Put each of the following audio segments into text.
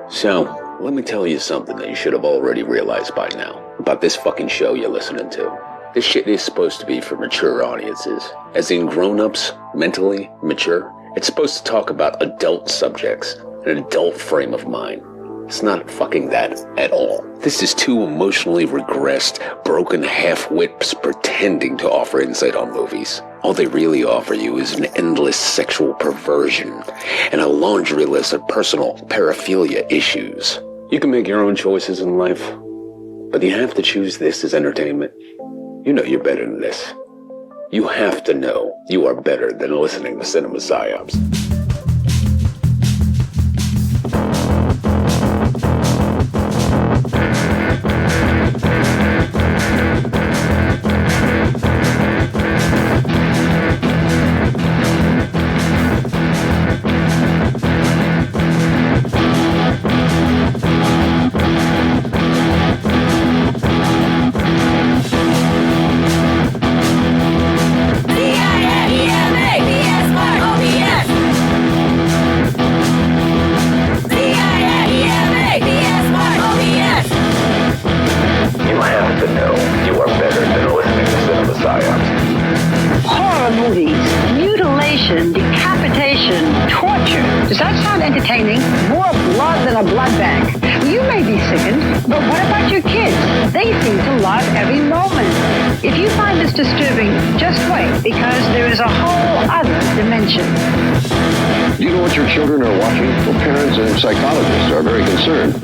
So, let me tell you something that you should have already realized by now about this fucking show you're listening to. This shit is supposed to be for mature audiences, as in grown-ups, mentally mature. It's supposed to talk about adult subjects, an adult frame of mind. It's not fucking that at all. This is two emotionally regressed, broken half-wits pretending to offer insight on movies. All they really offer you is an endless sexual perversion and a laundry list of personal paraphilia issues. You can make your own choices in life, but you have to choose this as entertainment. You know you're better than this. You have to know you are better than listening to Cinema Psyops. Disturbing, just wait, because there is a whole other dimension. Do you know what your children are watching? Well, parents and psychologists are very concerned.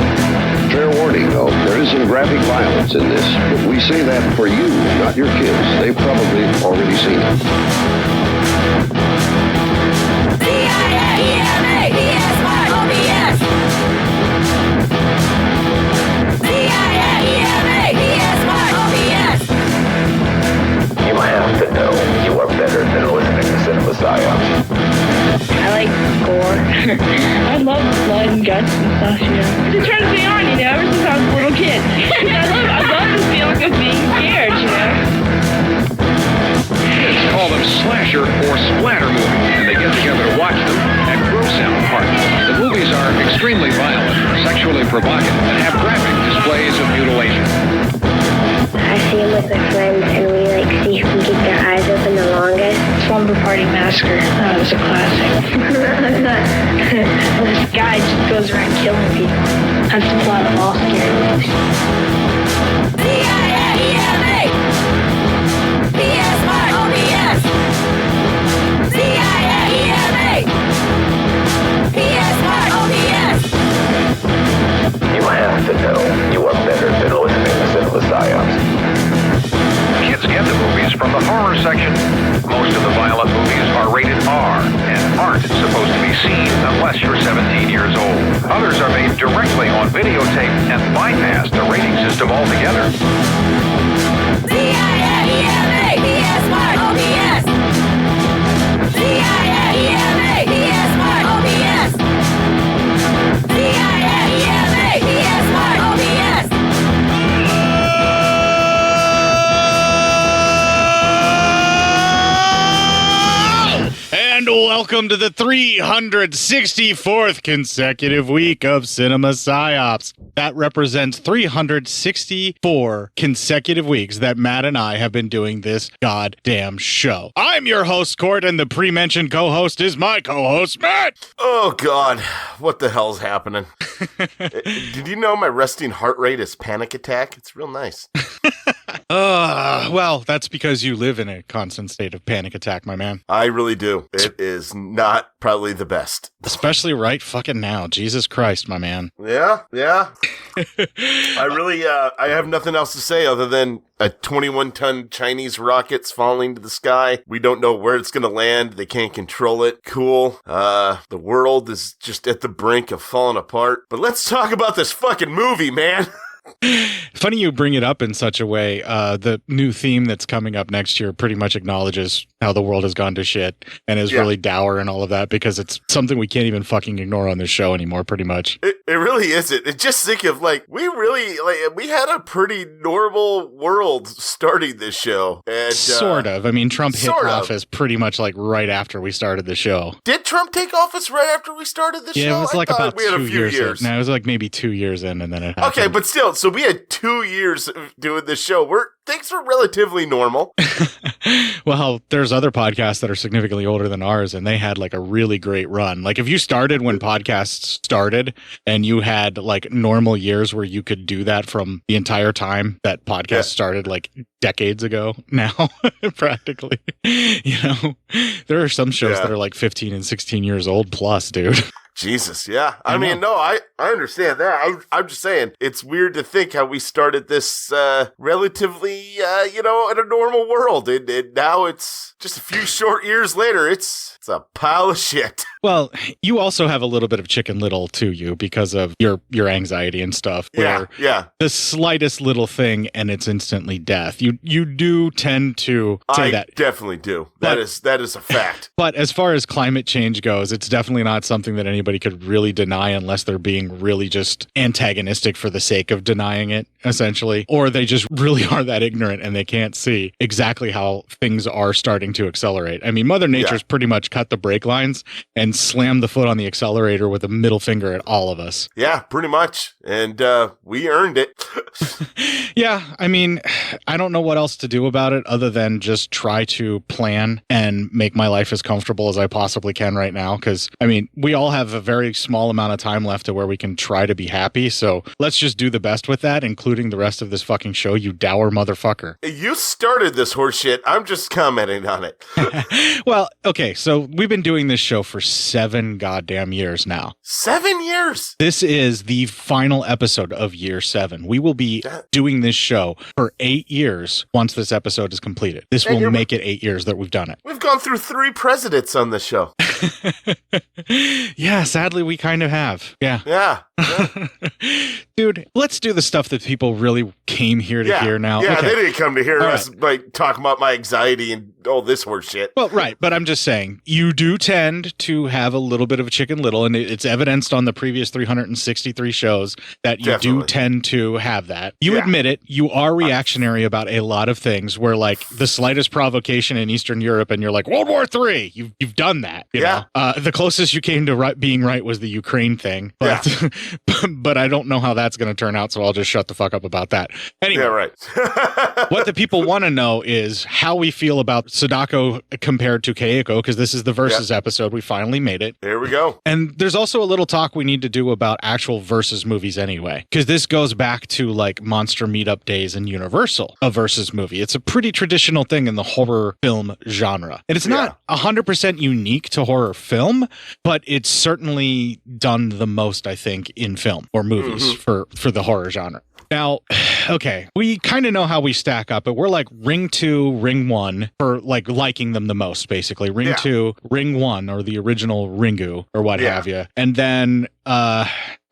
Fair warning, though, there is some graphic violence in this, but we say that for you, not your kids. They've probably already seen it. You have to know you are better than listening to Cinema Psyops. I like gore. I love blood and guts and stuff, you know. It turns me on, you know, ever since I was a little kid. I love the feeling of being scared, you know. Kids call them slasher or splatter movies, and they get together to watch them at gross out parties. The movies are extremely violent, sexually provocative, and have graphic displays of mutilation. I see them with my friends, and we see who can keep their eyes open the longest. Slumber Party Massacre. That was a classic. This guy just goes around killing people. That's the plot of all scary movies. You have to know you are better than listening to Cinema Psyops. Kids get the movies from the horror section. Most of the violent movies are rated R and aren't supposed to be seen unless you're 17 years old. Others are made directly on videotape and bypass the rating system altogether. Welcome to the 364th consecutive week of Cinema Psyops. That represents 364 consecutive weeks that Matt and I have been doing this goddamn show. I'm your host, Court, and the pre-mentioned co-host is my co-host, Matt! Oh, God. What the hell's happening? Did you know my resting heart rate is panic attack? It's real nice. Well, that's because you live in a constant state of panic attack, my man. I really do. It is not probably the best. Especially right fucking now. Jesus Christ, my man. Yeah. I have nothing else to say other than a 21-ton Chinese rocket's falling to the sky. We don't know where it's going to land. They can't control it. Cool. The world is just at the brink of falling apart. But let's talk about this fucking movie, man. Funny you bring it up in such a way. The new theme that's coming up next year pretty much acknowledges how the world has gone to shit and is really dour and all of that, because it's something we can't even fucking ignore on this show anymore, pretty much. It really isn't. It just think of we had a pretty normal world starting this show. And, sort of. I mean, Trump hit office pretty much like right after we started the show. Did Trump take office right after we started the show? Yeah, it was like about we had 2 a few years. No, it was like maybe 2 years in, and then it happened. Okay, but still, so we had 2 years of doing this show. Things were relatively normal. Well, there's other podcasts that are significantly older than ours, and they had like a really great run. Like if you started when podcasts started and you had like normal years where you could do that from the entire time that podcast started, like decades ago now, practically, there are some shows that are like 15 and 16 years old plus, dude. Jesus, yeah. I mean, no, I understand that. I'm just saying, it's weird to think how we started this relatively, in a normal world. And now it's just a few short years later, it's a pile of shit. Well, you also have a little bit of Chicken Little to you because of your anxiety and stuff. Where the slightest little thing and it's instantly death. You do tend to say that. I definitely do. That is a fact. But as far as climate change goes, it's definitely not something that anybody could really deny unless they're being really just antagonistic for the sake of denying it, essentially. Or they just really are that ignorant and they can't see exactly how things are starting to accelerate. I mean, Mother Nature's pretty much cut the brake lines and slammed the foot on the accelerator with a middle finger at all of us. Yeah, pretty much. And we earned it. Yeah, I mean, I don't know what else to do about it other than just try to plan and make my life as comfortable as I possibly can right now. Because, I mean, we all have a very small amount of time left to where we can try to be happy. So let's just do the best with that, including the rest of this fucking show, you dour motherfucker. You started this horse shit. I'm just commenting on it. Well, okay, so we've been doing this show for 7 goddamn years now. 7 years? This is the final episode of year 7. We will be doing this show for 8 years once this episode is completed. This will make it 8 years that we've done it. We've gone through 3 presidents on this show. Yeah, sadly, we kind of have. Yeah. Dude, let's do the stuff that people really came here to hear now. Yeah, they didn't come to hear us talk about my anxiety and all this horse shit. Well, right, but I'm just saying, you do tend to have a little bit of a Chicken Little, and it's evidenced on the previous 363 shows that you do tend to have that. You admit it, you are reactionary about a lot of things where, like, the slightest provocation in Eastern Europe, and you're like, World War III! You've done that, you know? The closest you came to being right was the Ukraine thing, but, but I don't know how that's going to turn out, so I'll just shut the fuck up about that. Anyway, what the people want to know is how we feel about Sadako compared to Kayako, because this is the Versus episode. We finally made it. There we go. And there's also a little talk we need to do about actual Versus movies anyway, because this goes back to like Monster Meetup days in Universal, a Versus movie. It's a pretty traditional thing in the horror film genre. And it's not 100% unique to horror film, but it's certainly done the most, I think, in film or movies for the horror genre. Now, okay, we kind of know how we stack up, but we're like Ring 2, Ring 1 for like liking them the most, basically. Ring 2, Ring 1, or the original Ringu, or what have you. And then,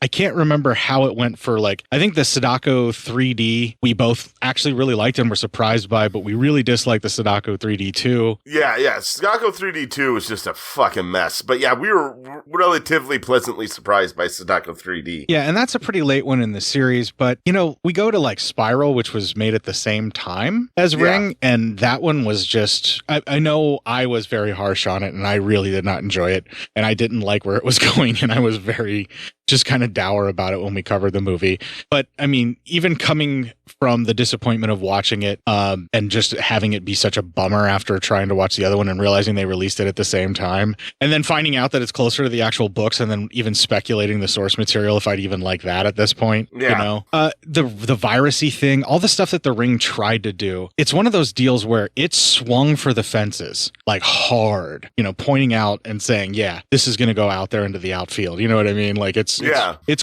I can't remember how it went for like, I think the Sadako 3D, we both actually really liked and were surprised by, but we really disliked the Sadako 3D 2. Yeah. Sadako 3D 2 was just a fucking mess. But yeah, we were relatively pleasantly surprised by Sadako 3D. Yeah, and that's a pretty late one in the series. But, you know, we go to like Spiral, which was made at the same time as Ring. And that one was just, I know I was very harsh on it and I really did not enjoy it. And I didn't like where it was going. And I was very just kind of dour about it when we covered the movie. But I mean, even coming from the disappointment of watching it and just having it be such a bummer after trying to watch the other one and realizing they released it at the same time, and then finding out that it's closer to the actual books, and then even speculating the source material if I'd even like that at this point. You know, the virusy thing, all the stuff that The Ring tried to do, it's one of those deals where it swung for the fences like hard, you know, pointing out and saying, yeah, this is going to go out there into the outfield. You know what I mean? Like it's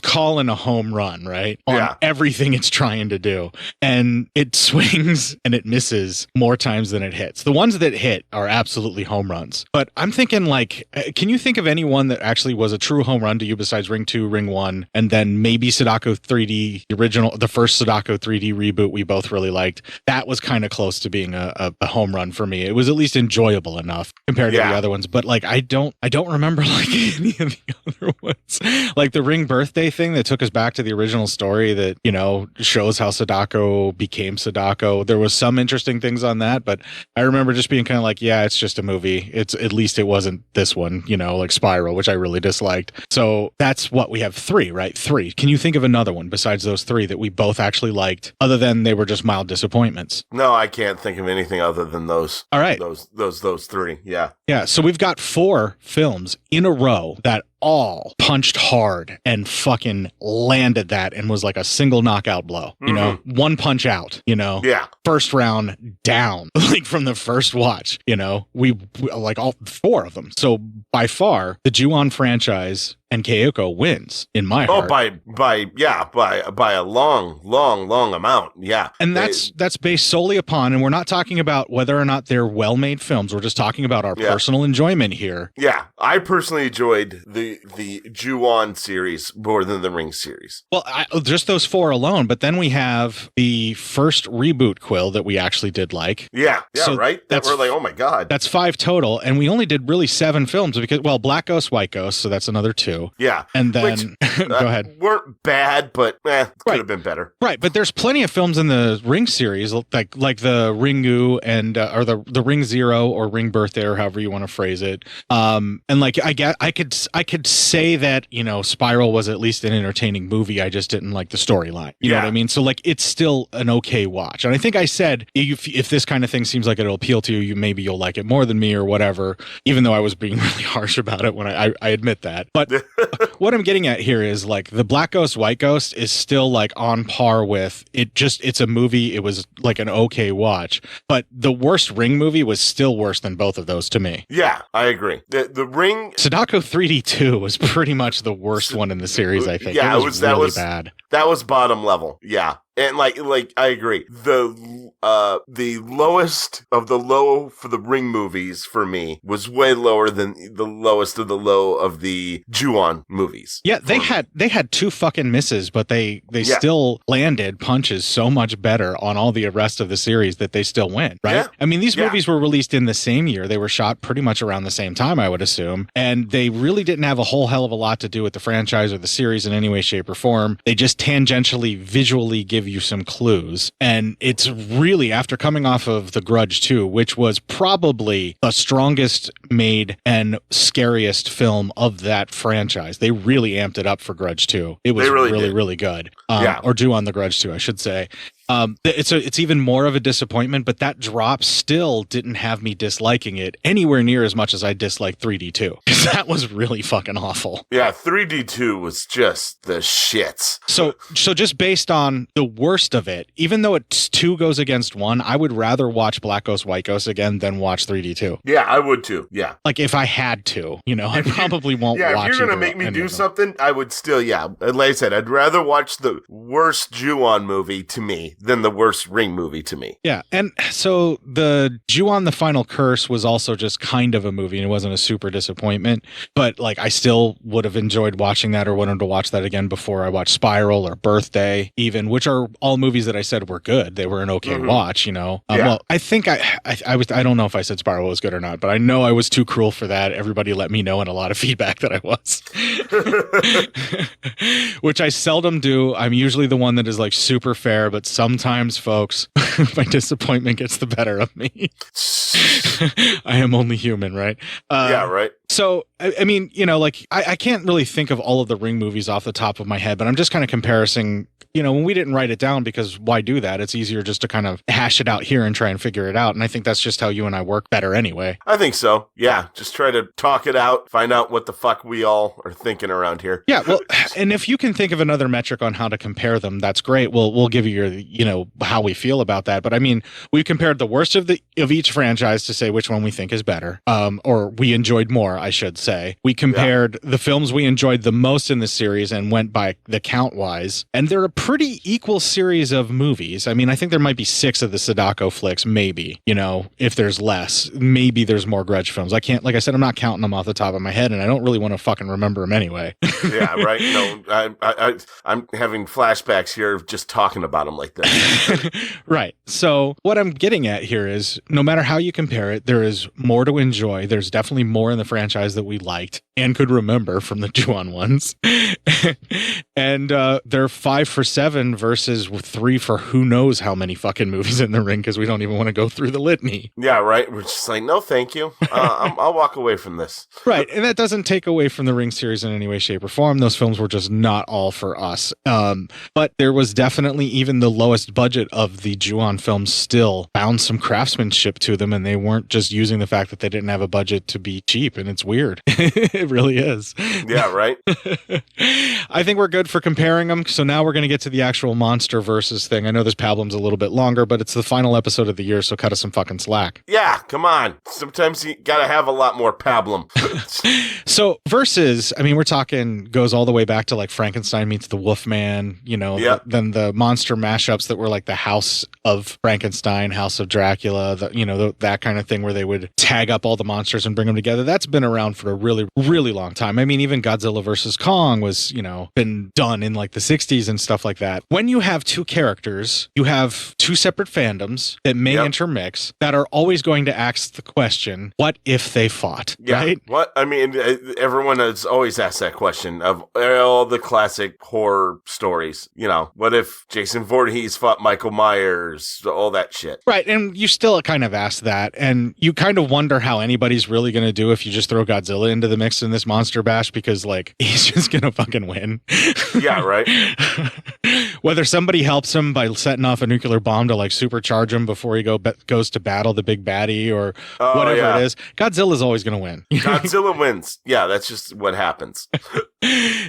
calling a home run, right? On everything it's trying to do. and it swings and it misses more times than it hits. The ones that hit are absolutely home runs. But I'm thinking, like, can you think of any one that actually was a true home run to you besides Ring 2, Ring 1, and then maybe Sadako 3D, the first Sadako 3D reboot we both really liked? That was kind of close to being a home run for me. It was at least enjoyable enough compared to the other ones. But like, I don't remember like any of the other ones. Like the Ring birthday thing that took us back to the original story that, you know, shows how Sadako became Sadako. There was some interesting things on that, but I remember just being kind of like, yeah, it's just a movie. It's at least it wasn't this one, you know, like Spiral, which I really disliked. So that's what we have 3, right? 3. Can you think of another one besides those 3 that we both actually liked, other than they were just mild disappointments? No, I can't think of anything other than those. All right. Those 3. Yeah. Yeah. So we've got 4 films in a row that all punched hard and fucking landed that and was like a single knockout blow, you know, one punch out, you know, first round down, like from the first watch, you know, we like all 4 of them. So by far the Ju-on franchise and Kayako wins in my heart. Oh, by a long amount. Yeah. And that's based solely upon, and we're not talking about whether or not they're well-made films. We're just talking about our personal enjoyment here. Yeah. I personally enjoyed the Ju-on series more than the Ring series. Well, just those 4 alone, but then we have the first reboot Quill that we actually did like. Yeah, So right? We're like, oh my God. That's 5 total, and we only did really 7 films because, well, Black Ghost, White Ghost, so that's another 2. Yeah. And then, go ahead. Weren't bad, but could have been better. Right, but there's plenty of films in the Ring series, like the Ringu and or the Ring Zero or Ring Birthday or however you want to phrase it. And like I could say that, you know, Spiral was at least an entertaining movie. I just didn't like the storyline. You know what I mean? So like it's still an okay watch. And I think I said if this kind of thing seems like it'll appeal to you, maybe you'll like it more than me or whatever. Even though I was being really harsh about it when I admit that, but. What I'm getting at here is like the Black Ghost, White Ghost is still like on par with it. It's a movie. It was like an okay watch, but the worst Ring movie was still worse than both of those to me. Yeah, I agree. The Ring Sadako 3D 2 was pretty much the worst one in the series. I think. Yeah, it was really bad. That was bottom level. Yeah. And like I agree. The lowest of the low for the Ring movies for me was way lower than the lowest of the low of the Ju-on movies. Yeah, they had 2 fucking misses, but they still landed punches so much better on all the rest of the series that they still win, right? Yeah. I mean, these movies were released in the same year. They were shot pretty much around the same time, I would assume, and they really didn't have a whole hell of a lot to do with the franchise or the series in any way, shape, or form. They just tangentially, visually give you some clues. And it's really, after coming off of The Grudge 2, which was probably the strongest made and scariest film of that franchise. They really amped it up for Grudge 2. It was really good. Or Ju-on The Grudge 2, I should say. It's even more of a disappointment, but that drop still didn't have me disliking it anywhere near as much as I disliked 3D2, because that was really fucking awful. Yeah, 3D2 was just the shits. So just based on the worst of it, even though it's 2 goes against 1, I would rather watch Black Ghost, White Ghost again than watch 3D2. Yeah, I would too. Yeah. Like if I had to, you know, I probably won't watch it. If you're going to make me do something, I would still, like I said, I'd rather watch the worst Ju-on movie to me than the worst Ring movie to me. Yeah, and so the Ju-on The Final Curse was also just kind of a movie, and it wasn't a super disappointment, but like I still would have enjoyed watching that or wanted to watch that again before I watched Spiral or Birthday even, which are all movies that I said were good. They were an okay watch, you know. Well, I think I don't know if I said Spiral was good or not, but I know I was too cruel for that. Everybody let me know in a lot of feedback that I was. Which I seldom do. I'm usually the one that is like super fair, but sometimes, folks, my disappointment gets the better of me. I am only human, right? Yeah, right. So, I mean, you know, like I can't really think of all of the Ring movies off the top of my head, but I'm just kind of comparing, you know, when we didn't write it down, because why do that? It's easier just to kind of hash it out here and try and figure it out. And I think that's just how you and I work better anyway. I think so. Yeah. Just try to talk it out, find out what the fuck we all are thinking around here. Yeah. Well, and if you can think of another metric on how to compare them, that's great. We'll give you your, you know, how we feel about that. But I mean, we compared the worst of each franchise to say which one we think is better, or we enjoyed more. I should say. We compared the films we enjoyed the most in the series and went by the count wise. And they're a pretty equal series of movies. I mean, I think there might be 6 of the Sadako flicks, maybe, you know, if there's less. Maybe there's more Grudge films. I can't, like I said, I'm not counting them off the top of my head, and I don't really want to fucking remember them anyway. Yeah, right. No, I'm having flashbacks here of just talking about them like this. Right. So what I'm getting at here is no matter how you compare it, there is more to enjoy. There's definitely more in the franchise that we liked and could remember from the Ju-on ones. And they're 5 for 7 versus 3 for who knows how many fucking movies in the ring, because we don't even want to go through the litany. Yeah, right. We're just like, no, thank you. I'll walk away from this. Right. And that doesn't take away from the Ring series in any way, shape, or form. Those films were just not all for us. But there was definitely, even the lowest budget of the Ju-on films still found some craftsmanship to them, and they weren't just using the fact that they didn't have a budget to be cheap, and it's weird. It really is. Yeah, right. I think we're good for comparing them. So now we're going to get to the actual monster versus thing. I know this pablum's a little bit longer, but it's the final episode of the year, so cut us some fucking slack. Yeah, come on. Sometimes you gotta have a lot more pablum. So versus, I mean, we're talking, goes all the way back to like Frankenstein meets the Wolfman, you know, then the monster mashups that were like the House of Frankenstein, House of Dracula, that kind of thing where they would tag up all the monsters and bring them together. That's been around for a really, really long time. I mean, even Godzilla versus Kong was, been done in like the 60s and stuff like that. When you have 2 characters, you have 2 separate fandoms that may intermix that are always going to ask the question, what if they fought? Yeah. Right? What? I mean, everyone has always asked that question of all the classic horror stories. What if Jason Voorhees fought Michael Myers? All that shit. Right. And you still kind of ask that. And you kind of wonder how anybody's really going to do if you just throw Godzilla into the mix in this monster bash, because like he's just going to fucking win. Yeah, right. Whether somebody helps him by setting off a nuclear bomb to like supercharge him before he goes to battle the big baddie or whatever it is, Godzilla's always going to win. Godzilla wins. Yeah, that's just what happens.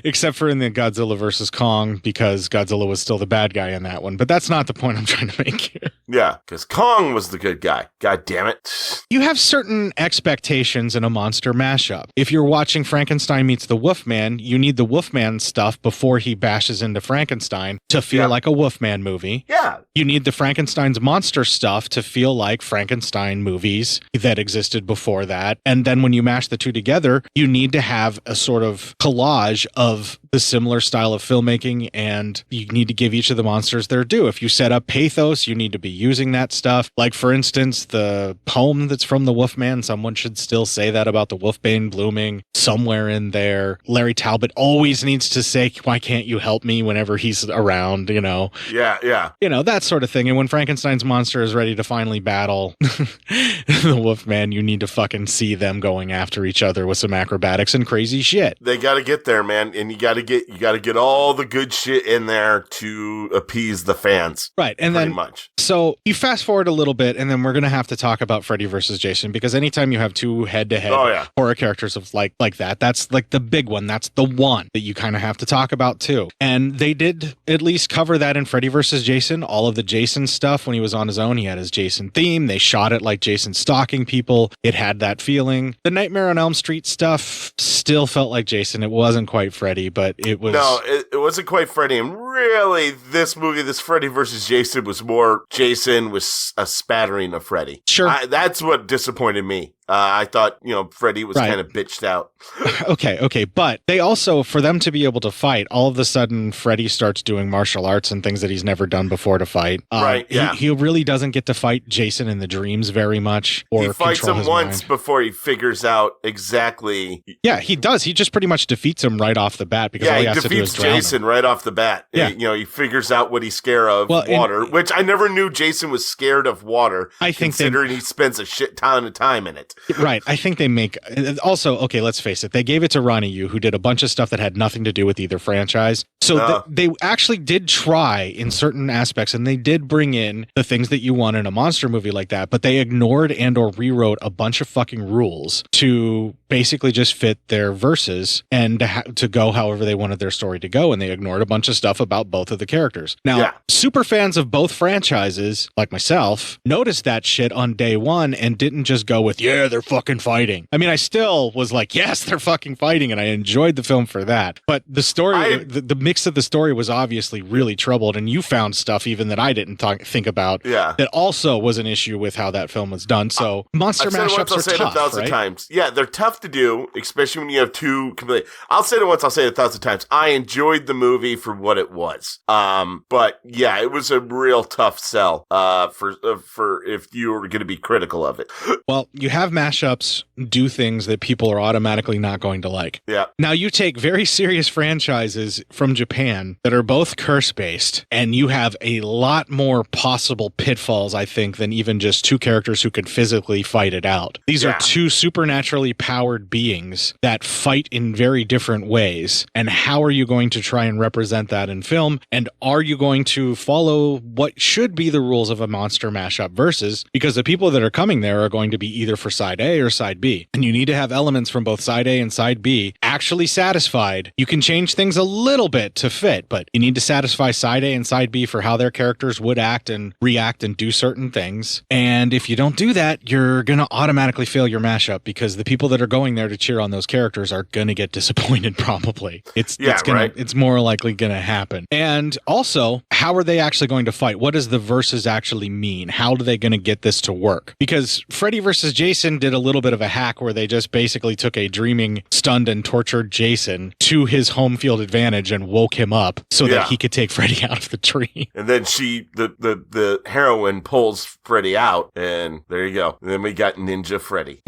Except for in the Godzilla versus Kong, because Godzilla was still the bad guy in that one. But that's not the point I'm trying to make here. Yeah, because Kong was the good guy. God damn it. You have certain expectations in a monster mashup. If you're watching Frankenstein meets the Wolfman, you need the Wolfman stuff before he bashes into Frankenstein to feel like a Wolfman movie. Yeah. You need the Frankenstein's monster stuff to feel like Frankenstein movies that existed before that. And then when you mash the 2 together, you need to have a sort of collage of the similar style of filmmaking, and you need to give each of the monsters their due. If you set up pathos, you need to be using that stuff. Like, for instance, the poem that's from the Wolfman, someone should still say that about the Wolfbane blooming somewhere in there. Larry Talbot always needs to say, why can't you help me, whenever he's around, Yeah. That sort of thing. And when Frankenstein's monster is ready to finally battle the Wolfman, you need to fucking see them going after each other with some acrobatics and crazy shit. They got to get there, man. And you got to get all the good shit in there to appease the fans. Right. And pretty then much. So you fast forward a little bit, and then we're going to have to talk about Freddy versus Jason, because anytime you have 2 head-to-head horror characters of like that, that's like the big one. That's the one that you kind of have to talk about too. And they did at least cover that in Freddy versus Jason. All of the Jason stuff, when he was on his own, he had his Jason theme. They shot it like Jason stalking people. It had that feeling. The Nightmare on Elm Street stuff still felt like Jason. It wasn't quite Freddy, but it was... No, it wasn't quite Freddy. And really, this movie, this Freddy versus Jason, was more Jason with a spattering of Freddy. Sure. That's what disappointed me. I thought, Freddy was kind of bitched out. Okay. But they also, for them to be able to fight, all of a sudden, Freddy starts doing martial arts and things that he's never done before to fight. Right, yeah. He really doesn't get to fight Jason in the dreams very much. Or he fights him once mind. Before he figures out exactly. Yeah, he does. He just pretty much defeats him right off the bat, because all he has to do is drown Jason him. right off the bat. Yeah. He figures out what he's scared of, water, which I never knew Jason was scared of water, considering he spends a shit ton of time in it. Right. I think they make... Also, okay, let's face it. They gave it to Ronnie Yu, who did a bunch of stuff that had nothing to do with either franchise. So they actually did try in certain aspects, and they did bring in the things that you want in a monster movie like that, but they ignored and or rewrote a bunch of fucking rules to basically just fit their verses and to go however they wanted their story to go, and they ignored a bunch of stuff about both of the characters. Now, super fans of both franchises, like myself, noticed that shit on day one and didn't just go with, yeah, they're fucking fighting. I mean, I still was like, yes, they're fucking fighting, and I enjoyed the film for that. But the story, the mix of the story was obviously really troubled, and you found stuff even that I didn't think about that also was an issue with how that film was done. So monster mashups are tough, I'll say it 1,000 times. Yeah, they're tough to do, especially when you have two completely. I'll say it once, I'll say it 1,000 times. I enjoyed the movie for what it was. But yeah, it was a real tough sell for if you were going to be critical of it. Well, you have mashups do things that people are automatically not going to like. Yeah. Now you take very serious franchises from Japan that are both curse-based, and you have a lot more possible pitfalls, I think, than even just two characters who could physically fight it out. These are two supernaturally powered beings that fight in very different ways. And how are you going to try and represent that in film? And are you going to follow what should be the rules of a monster mashup versus? Because the people that are coming there are going to be either for side A or side B. And you need to have elements from both side A and side B actually satisfied. You can change things a little bit to fit, but you need to satisfy side A and side B for how their characters would act and react and do certain things. And if you don't do that, you're going to automatically fail your mashup because the people that are going there to cheer on those characters are going to get disappointed probably. It's more likely going to happen. And also, how are they actually going to fight? What does the versus actually mean? How are they going to get this to work? Because Freddy versus Jason did a little bit of a hack where they just basically took a dreaming, stunned, and tortured Jason to his home field advantage and woke him up so that he could take Freddy out of the tree. And then the heroine pulls Freddy out, and there you go. And then we got Ninja Freddy.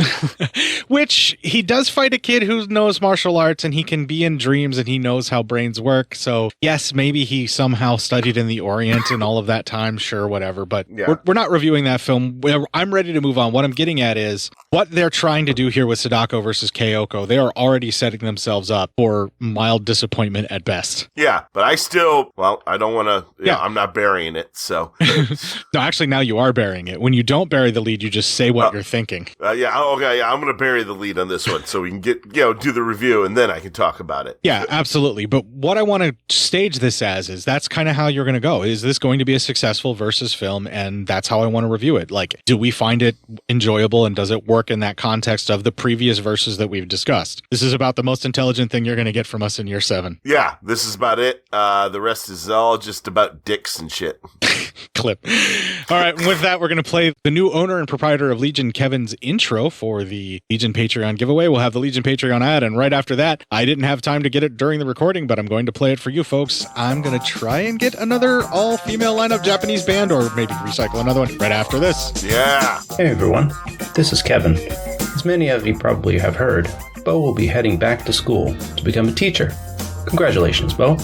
Which, he does fight a kid who knows martial arts, and he can be in dreams, and he knows how brains work. So, yes, maybe he somehow studied in the Orient and all of that time. Sure, whatever. But we're not reviewing that film. I'm ready to move on. What I'm getting at is what they're trying to do here with Sadako versus Kayako. They are already setting themselves up for mild disappointment at best. Yeah, but I don't want to, I'm not burying it, so. No, actually, now you are burying it. When you don't bury the lead, you just say what you're thinking. I'm going to bury the lead on this one so we can do the review, and then I can talk about it. Yeah, absolutely. But what I want to stage this as is that's kind of how you're going to go. Is this going to be a successful versus film? And that's how I want to review it. Like, do we find it enjoyable, and does it work in that context of the previous verses that we've discussed? This is about the most intelligent thing you're going to get from us in year 7. Yeah, this is about it. The rest is all just about dicks and shit. Clip. All right, and with that, we're going to play the new owner and proprietor of Legion, Kevin's intro for the Legion Patreon giveaway. We'll have the Legion Patreon ad, and right after that, I didn't have time to get it during the recording, but I'm going to play it for you folks. I'm going to try and get another all-female lineup Japanese band, or maybe recycle another one right after this. Yeah. Hey everyone, this is Kevin. As many of you probably have heard, Bo will be heading back to school to become a teacher. Congratulations, Bo.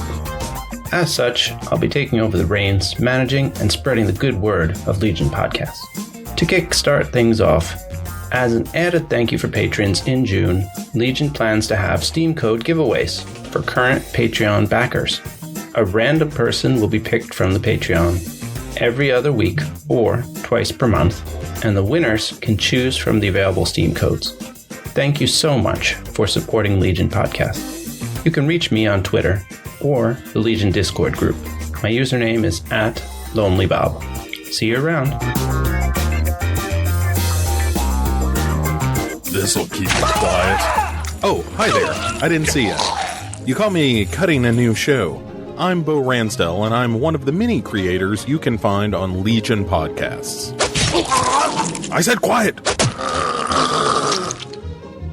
As such, I'll be taking over the reins, managing and spreading the good word of Legion podcasts. To kickstart things off, as an added thank you for patrons in June, Legion plans to have Steam code giveaways for current Patreon backers. A random person will be picked from the Patreon every other week or twice per month, and the winners can choose from the available Steam codes. Thank you so much for supporting Legion Podcast. You can reach me on Twitter or the Legion Discord group. My username is @LonelyBob. See you around. This'll keep you quiet. Oh, hi there. I didn't see you. You call me Cutting a New Show. I'm Bo Ransdell, and I'm one of the many creators you can find on Legion Podcasts. I said quiet!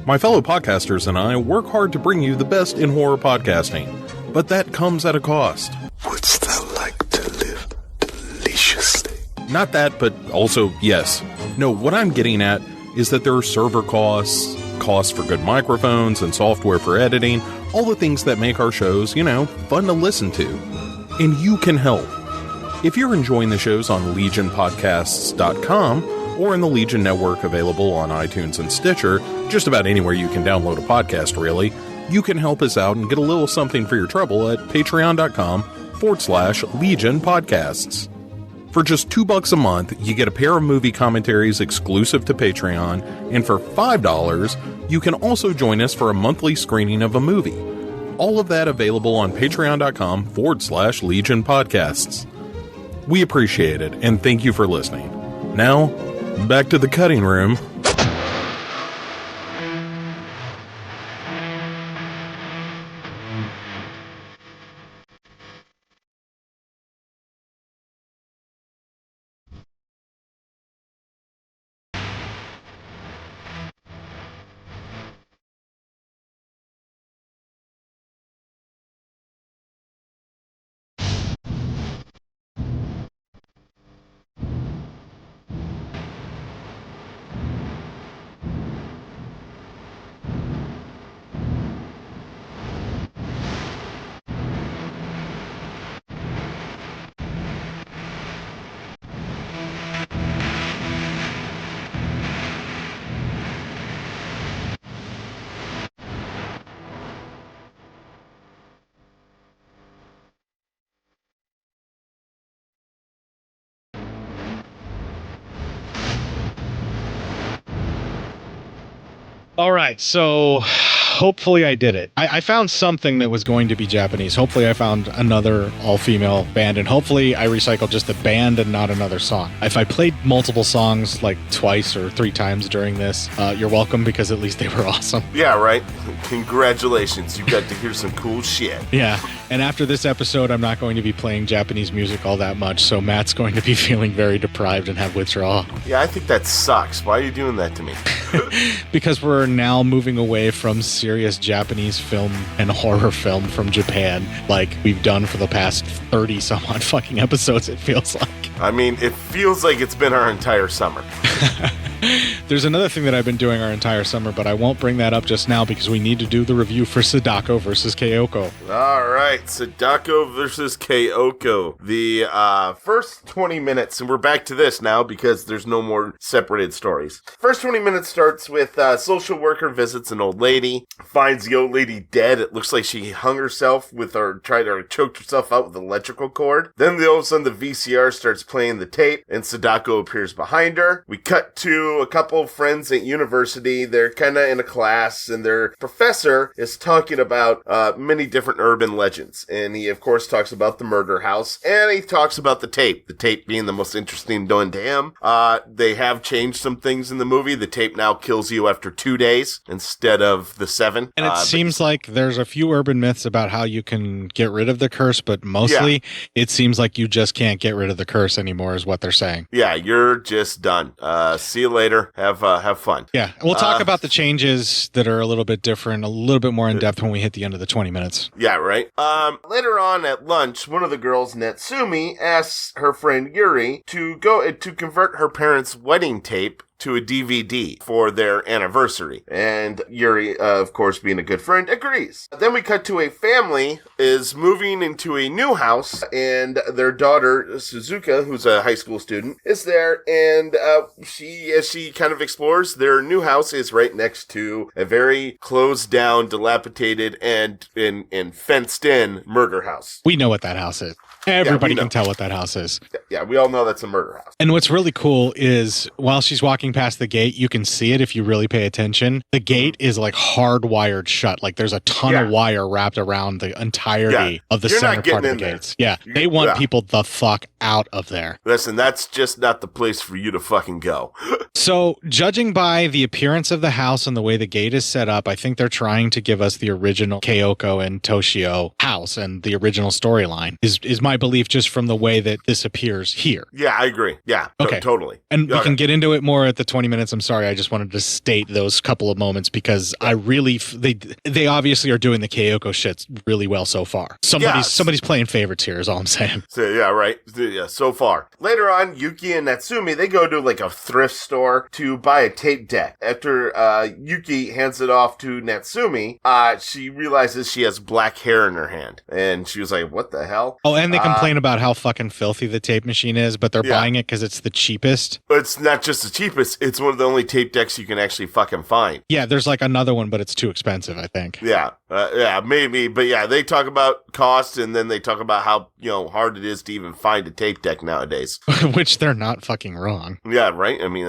My fellow podcasters and I work hard to bring you the best in horror podcasting, but that comes at a cost. Wouldst thou like to live deliciously? Not that, but also yes. No, what I'm getting at is that there are server costs, costs for good microphones and software for editing, all the things that make our shows, fun to listen to. And you can help. If you're enjoying the shows on legionpodcasts.com or in the Legion Network available on iTunes and Stitcher, just about anywhere you can download a podcast, really, you can help us out and get a little something for your trouble at patreon.com/Legion Podcasts. For just $2 a month, you get a pair of movie commentaries exclusive to Patreon, and for $5, you can also join us for a monthly screening of a movie. All of that available on patreon.com/Legion Podcasts. We appreciate it, and thank you for listening. Now, back to the cutting room. All right, so hopefully I did it. I found something that was going to be Japanese. Hopefully I found another all-female band, and hopefully I recycled just the band and not another song. If I played multiple songs like twice or 3 times during this, you're welcome, because at least they were awesome. Yeah, right? Congratulations. You got to hear some cool shit. Yeah, and after this episode, I'm not going to be playing Japanese music all that much, so Matt's going to be feeling very deprived and have withdrawal. Yeah, I think that sucks. Why are you doing that to me? Because we're now moving away from serious Japanese film and horror film from Japan, like we've done for the past 30 some odd fucking episodes, it feels like. I mean, it feels like it's been our entire summer. There's another thing that I've been doing our entire summer, but I won't bring that up just now because we need to do the review for Sadako versus Kayako. All right, Sadako versus Kayako. The first 20 minutes, and we're back to this now because there's no more separated stories. First 20 minutes starts with social worker visits an old lady, finds the old lady dead. It looks like she hung herself tried to choke herself out with an electrical cord. Then all of a sudden the VCR starts playing the tape, and Sadako appears behind her. We cut to a couple of friends at university. They're kind of in a class, and their professor is talking about many different urban legends. And he, of course, talks about the murder house, and he talks about the tape being the most interesting known to him. They have changed some things in the movie. The tape now kills you after 2 days instead of the 7. And it seems like there's a few urban myths about how you can get rid of the curse, but mostly it seems like you just can't get rid of the curse anymore is what they're saying. Yeah, you're just done. See you later. Have fun. Yeah, we'll talk about the changes that are a little bit different, a little bit more in depth when we hit the end of the 20 minutes. Yeah, right. Later on at lunch, one of the girls, Natsumi, asks her friend Yuri to convert her parents' wedding tape to a DVD for their anniversary. And Yuri, of course, being a good friend, agrees. Then we cut to a family is moving into a new house, and their daughter, Suzuka, who's a high school student, is there, and as she kind of explores, their new house is right next to a very closed down, dilapidated, and fenced in murder house. We know what that house is. Everybody can tell what that house is. Yeah, we all know that's a murder house. And what's really cool is while she's walking past the gate, you can see it if you really pay attention. The gate is like hardwired shut. Like there's a ton of wire wrapped around the entirety of the center part of the gates. Yeah, they want people the fuck out of there. Listen, that's just not the place for you to fucking go. So, judging by the appearance of the house and the way the gate is set up, I think they're trying to give us the original Kayako and Toshio house and the original storyline is my belief just from the way that this appears here. Yeah, I agree. Yeah, okay. Totally. And we can get into it more at the 20 minutes. I'm sorry. I just wanted to state those couple of moments because I really, they obviously are doing the Kayako shit really well so far. Somebody's playing favorites here is all I'm saying. So, yeah, right. Yeah, so far. Later on, Yuki and Natsumi, they go to like a thrift store to buy a tape deck. After Yuki hands it off to Natsumi, she realizes she has black hair in her hand. And she was like, what the hell? Oh, and they complain about how fucking filthy the tape machine is, but they're buying it because it's the cheapest. But it's not just the cheapest. It's one of the only tape decks you can actually fucking find. Yeah, there's like another one, but it's too expensive, I think. Yeah. Yeah, maybe. But yeah, they talk about cost, and then they talk about how, hard it is to even find a tape deck nowadays. Which they're not fucking wrong. Yeah, right? I mean,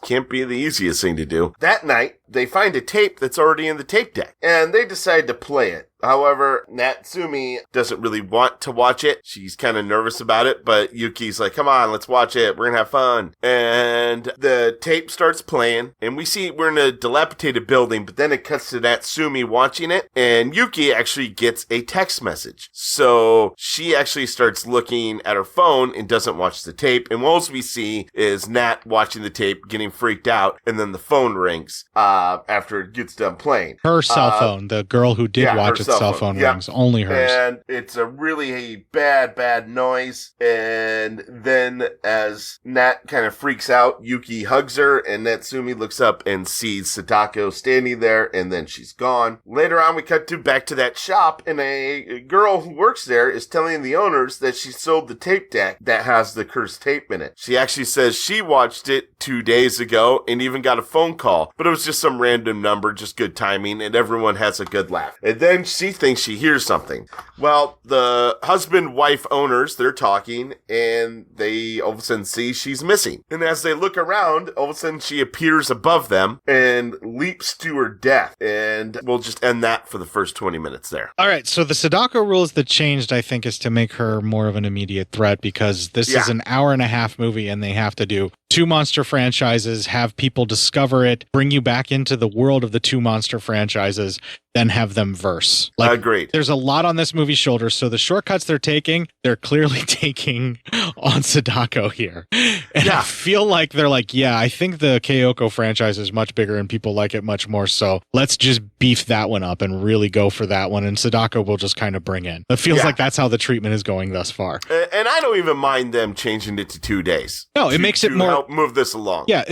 can't be the easiest thing to do. That night, they find a tape that's already in the tape deck, and they decide to play it. However, Natsumi doesn't really want to watch it. She's kind of nervous about it, but Yuki's like, come on, let's watch it. We're going to have fun. And the tape starts playing, and we see we're in a dilapidated building, but then it cuts to Natsumi watching it, and Yuki actually gets a text message. So she actually starts looking at her phone and doesn't watch the tape, and all we see is Nat watching the tape, getting freaked out, and then the phone rings after it gets done playing. Her cell phone, the girl who did watch it. Cell phone rings, only hers. And it's a really bad noise. And then as Nat kind of freaks out, Yuki hugs her, and Natsumi looks up and sees Sadako standing there, and then she's gone. Later on, we cut back to that shop, and a girl who works there is telling the owners that she sold the tape deck that has the cursed tape in it. She actually says she watched it 2 days ago and even got a phone call, but it was just some random number, just good timing, and everyone has a good laugh. And then she thinks she hears something. Well, the husband-wife owners, they're talking, and they all of a sudden see she's missing. And as they look around, all of a sudden she appears above them and leaps to her death. And we'll just end that for the first 20 minutes there. All right, so the Sadako rules that changed, I think, is to make her more of an immediate threat, because this is an hour-and-a-half movie, and they have to do 2 monster franchises, have people discover it, bring you back into the world of the 2 monster franchises, then have them verse. Agreed. There's a lot on this movie's shoulders, so the shortcuts they're clearly taking on Sadako here. And I feel like they're like, I think the Kayako franchise is much bigger and people like it much more, so let's just beef that one up and really go for that one, and Sadako will just kind of bring in. It feels like that's how the treatment is going thus far. And I don't even mind them changing it to 2 days. No, it makes it more... help move this along. Yeah,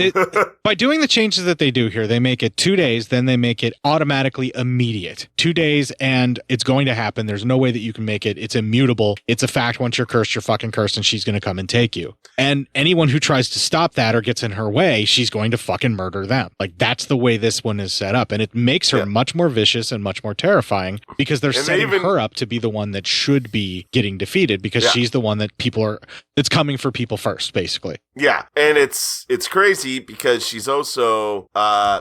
by doing the changes that they do here, they make it 2 days, then they make it automatically immediate. 2 days, and it's going to happen. There's no way that you can make it. It's immutable. It's a fact. Once you're cursed, you're fucking cursed, and she's going to come and take you. And anyone who tries to stop that or gets in her way, she's going to fucking murder them. Like, that's the way this one is set up. And it makes her much more vicious and much more terrifying, because they're setting her up to be the one that should be getting defeated, because she's the one that that's coming for people first, basically. Yeah, and it's crazy because she's also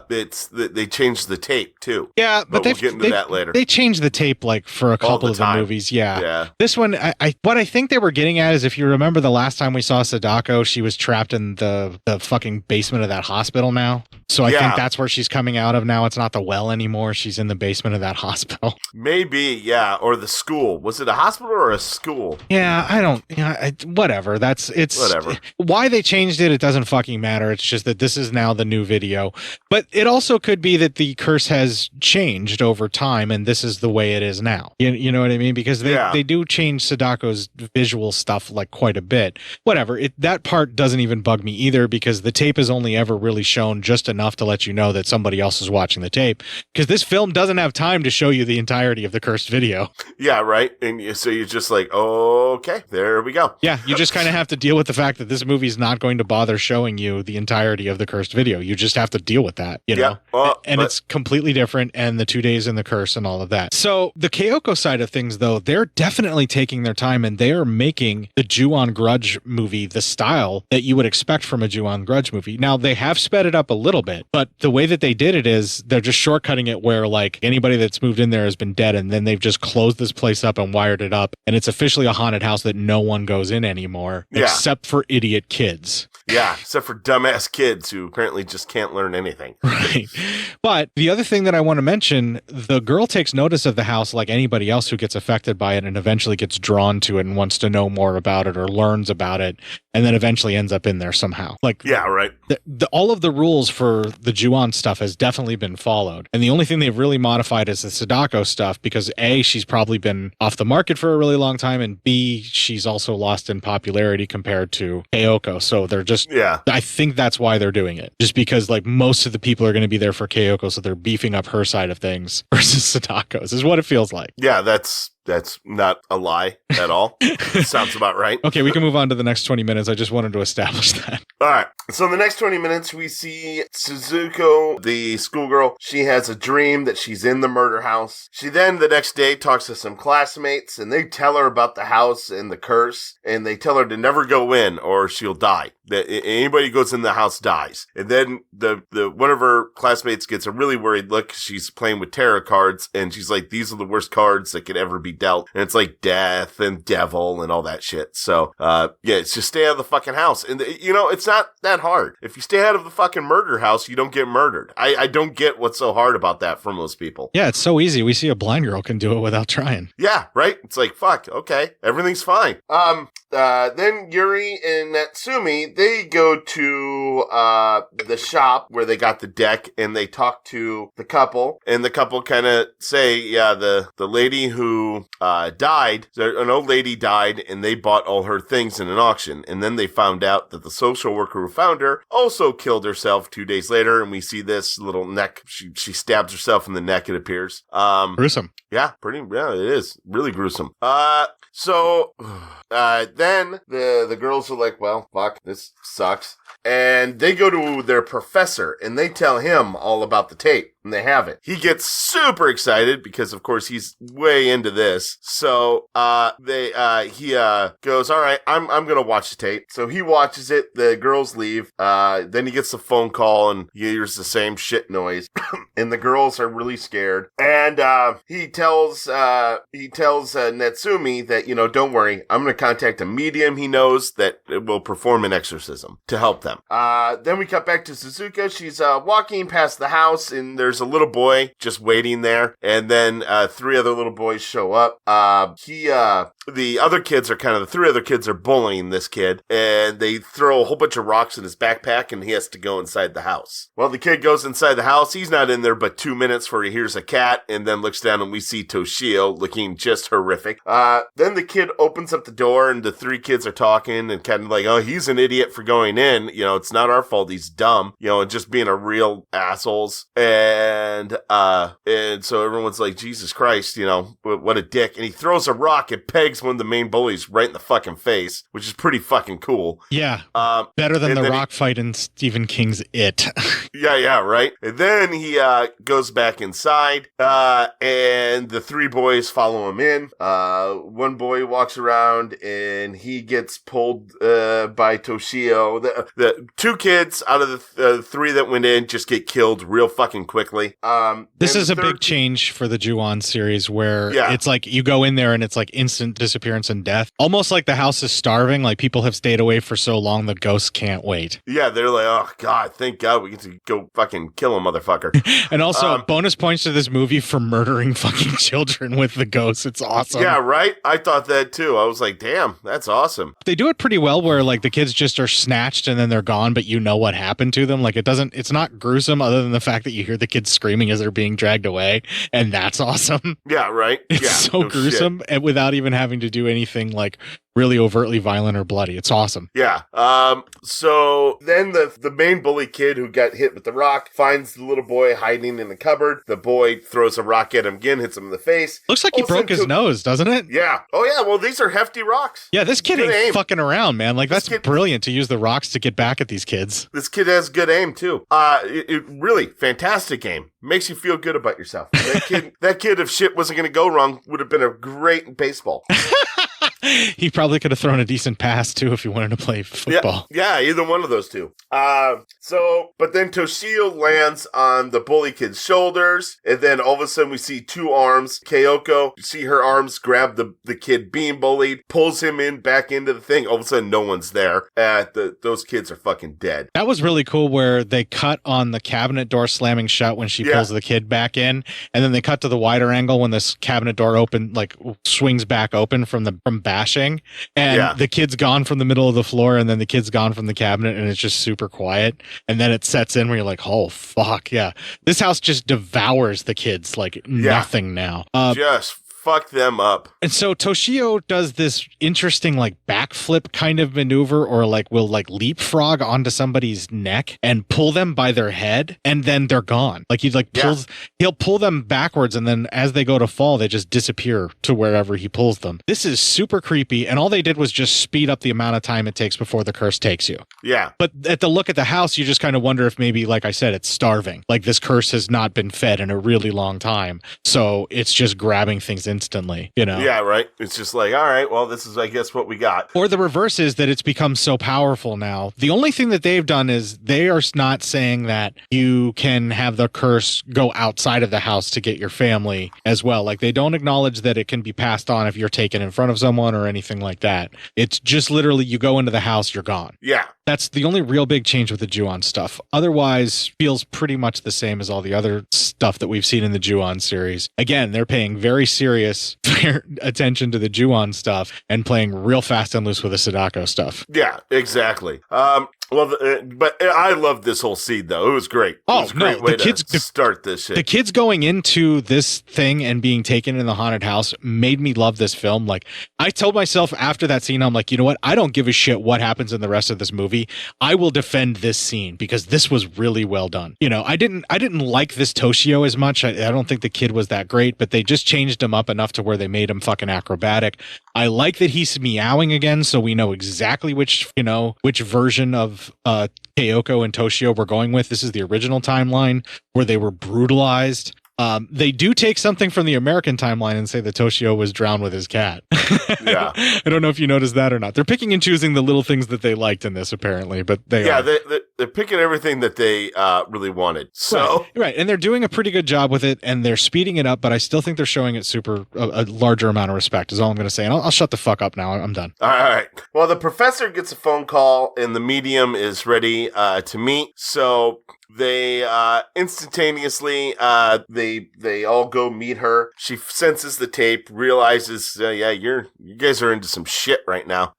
they changed the tape too. Yeah, but we'll get into that later. They changed the tape like for a couple of the movies. Yeah. This one, what I think they were getting at is, if you remember the last time we saw Sadako, she was trapped in the fucking basement of that hospital now. So I think that's where she's coming out of now. It's not the well anymore. She's in the basement of that hospital. Maybe, or the school. Was it a hospital or a school? Yeah, I don't. Whatever. Whatever. Why they changed it doesn't fucking matter. It's just that this is now the new video. But it also could be that the curse has changed over time, and this is the way it is now. You know what I mean? Because they do change Sadako's visual stuff like quite a bit. Whatever. That part doesn't even bug me either, because the tape is only ever really shown just enough to let you know that somebody else is watching the tape, because this film doesn't have time to show you the entirety of the cursed video. Yeah, right. And so you're just like, okay, there we go. Yeah, you just kind of have to deal with the fact that this movie's not going to bother showing you the entirety of the cursed video. You just have to deal with that, you know? And it's completely different, and the 2 days in the curse and all of that. So the Kayako side of things, though, they're definitely taking their time, and they are making the Ju-on Grudge movie the style that you would expect from a Ju-on Grudge movie. Now, they have sped it up a little bit, but the way that they did it is they're just shortcutting it, where like anybody that's moved in there has been dead, and then they've just closed this place up and wired it up, and it's officially a haunted house that no one goes in anymore, except for idiot kids. Yeah, except for dumbass kids who apparently just can't learn anything. Right. But the other thing that I want to mention, the girl takes notice of the house like anybody else who gets affected by it, and eventually gets drawn to it and wants to know more about it or learns about it, and then eventually ends up in there somehow. Like, yeah, right. All of the rules for the Ju-on stuff has definitely been followed. And the only thing they've really modified is the Sadako stuff, because A, she's probably been off the market for a really long time, and B, she's also lost in popularity compared to Kayako. So they're just, I think that's why they're doing it. Just because like most of the people are going to be there for Kayako, so they're beefing up her side of things versus Sadako's, is what it feels like. Yeah, that's That's not a lie at all. Sounds about right. Okay, we can move on to the next 20 minutes. I just wanted to establish that. All right. So in the next 20 minutes, we see Suzuko, the schoolgirl. She has a dream that she's in the murder house. She then, the next day, talks to some classmates, and they tell her about the house and the curse, and they tell her to never go in or she'll die. That anybody who goes in the house dies. And then the one of her classmates gets a really worried look. She's playing with tarot cards, and she's like, these are the worst cards that could ever be dealt. And it's like death and devil and all that shit. So, yeah, it's just stay out of the fucking house. And, it's not that hard. If you stay out of the fucking murder house, you don't get murdered. I don't get what's so hard about that for most people. Yeah, it's so easy. We see a blind girl can do it without trying. Yeah, right? It's like, fuck, okay, everything's fine. Then Yuri and Natsumi, they go to the shop where they got the deck, and they talk to the couple, and the couple kind of say, yeah, the lady who died, an old lady died, and they bought all her things in an auction, and then they found out that the social worker who found her also killed herself 2 days later, and we see this little neck, she stabs herself in the neck, it appears. Gruesome. Yeah, it is really gruesome. So then the girls are like, well, fuck, this sucks. And they go to their professor, and they tell him all about the tape, and they have it. He gets super excited because, of course, he's way into this. So he goes, all right, I'm gonna watch the tape. So he watches it. The girls leave. Then he gets the phone call, and he hears the same shit noise, and the girls are really scared. And he tells Natsumi that, don't worry, I'm gonna contact a medium he knows that will perform an exorcism to help them. Then we cut back to Suzuka. She's walking past the house, and there's a little boy just waiting there. And then 3 other little boys show up. The other kids are the 3 other kids are bullying this kid, and they throw a whole bunch of rocks in his backpack, and he has to go inside the house. Well, the kid goes inside the house. He's not in there but 2 minutes before he hears a cat, and then looks down, and we see Toshio looking just horrific. Then the kid opens up the door, and the 3 kids are talking, and kind of like, oh, he's an idiot for going in. It's not our fault. He's dumb, and just being a real assholes. And so everyone's like, Jesus Christ, what a dick. And he throws a rock and pegs one of the main bullies right in the fucking face, which is pretty fucking cool. Yeah. Better than the rock fight in Stephen King's It. Yeah, right. And then he goes back inside, and the 3 boys follow him in. One boy walks around, and he gets pulled by Toshio. The 2 kids out of the 3 that went in just get killed real fucking quickly. This is a big change for the Ju-On series, where it's like you go in there and it's like instant disappearance and death. Almost like the house is starving, like people have stayed away for so long the ghosts can't wait. Yeah, they're like, oh God, thank God we get to go fucking kill a motherfucker. And also bonus points to this movie for murdering fucking children with the ghosts. It's awesome. Yeah, right? I thought that too. I was like, damn, that's awesome. They do it pretty well where like the kids just are snatched and then they're gone, but you know what happened to them. Like it's not gruesome other than the fact that you hear the kids screaming as they're being dragged away. And that's awesome. Yeah, right? It's so gruesome and without even having to do anything like really overtly violent or bloody. It's awesome. Yeah. So then the main bully kid who got hit with the rock finds the little boy hiding in the cupboard. The boy throws a rock at him again, hits him in the face. Looks like he broke his nose, doesn't it? Yeah. Oh yeah. Well, these are hefty rocks. Yeah, this kid ain't fucking around, man. Like that's brilliant to use the rocks to get back at these kids. This kid has good aim too. It really fantastic aim. Makes you feel good about yourself. That kid, if shit wasn't going to go wrong, would have been a great baseball. He probably could have thrown a decent pass too if he wanted to play football. Yeah, either one of those two. But then Toshio lands on the bully kid's shoulders, and then all of a sudden we see 2 arms. Kayako, you see her arms grab the kid being bullied, pulls him back into the thing. All of a sudden no one's there. Those kids are fucking dead. That was really cool where they cut on the cabinet door slamming shut when she pulls the kid back in, and then they cut to the wider angle when this cabinet door swings back open from bashing, and the kid's gone from the middle of the floor, and then the kid's gone from the cabinet, and it's just super quiet, and then it sets in where you're like, oh fuck yeah, this house just devours the kids like nothing now. Just fuck them up. And so Toshio does this interesting like backflip kind of maneuver, or like will like leapfrog onto somebody's neck and pull them by their head, and then they're gone. Like he'll pull them backwards, and then as they go to fall, they just disappear to wherever he pulls them. This is super creepy, and all they did was just speed up the amount of time it takes before the curse takes you. Yeah. But at the look at the house, you just kind of wonder if maybe, like I said, it's starving. Like this curse has not been fed in a really long time. So it's just grabbing things instantly, you know? Yeah, right. It's just like, all right, well, this is, I guess, what we got. Or the reverse is that it's become so powerful now. The only thing that they've done is they are not saying that you can have the curse go outside of the house to get your family as well. Like they don't acknowledge that it can be passed on if you're taken in front of someone or anything like that. It's just literally you go into the house, you're gone. Yeah. That's the only real big change with the Ju-on stuff. Otherwise, feels pretty much the same as all the other stuff that we've seen in the Ju-on series. Again, they're paying very serious attention to the Ju-on stuff and playing real fast and loose with the Sadako stuff. Yeah, exactly. But I loved this whole scene, though. It was great. It was a great way to start this shit. The kids going into this thing and being taken in the haunted house made me love this film. Like, I told myself after that scene, I'm like, you know what? I don't give a shit what happens in the rest of this movie. I will defend this scene because this was really well done. You know, I didn't like this Toshio as much. I don't think the kid was that great, but they just changed him up enough to where they made him fucking acrobatic. I like that he's meowing again, so we know exactly which version of Kayako and Toshio we're going with. This is the original timeline where they were brutalized. They do take something from the American timeline and say that Toshio was drowned with his cat. Yeah. I don't know if you noticed that or not. They're picking and choosing the little things that they liked in this, apparently, but they're picking everything that they really wanted. So right. And they're doing a pretty good job with it, and they're speeding it up, but I still think they're showing it a larger amount of respect is all I'm going to say. And I'll shut the fuck up now. I'm done. All right. Well, the professor gets a phone call, and the medium is ready to meet. So they instantaneously they all go meet her. She senses the tape, realizes you guys are into some shit right now,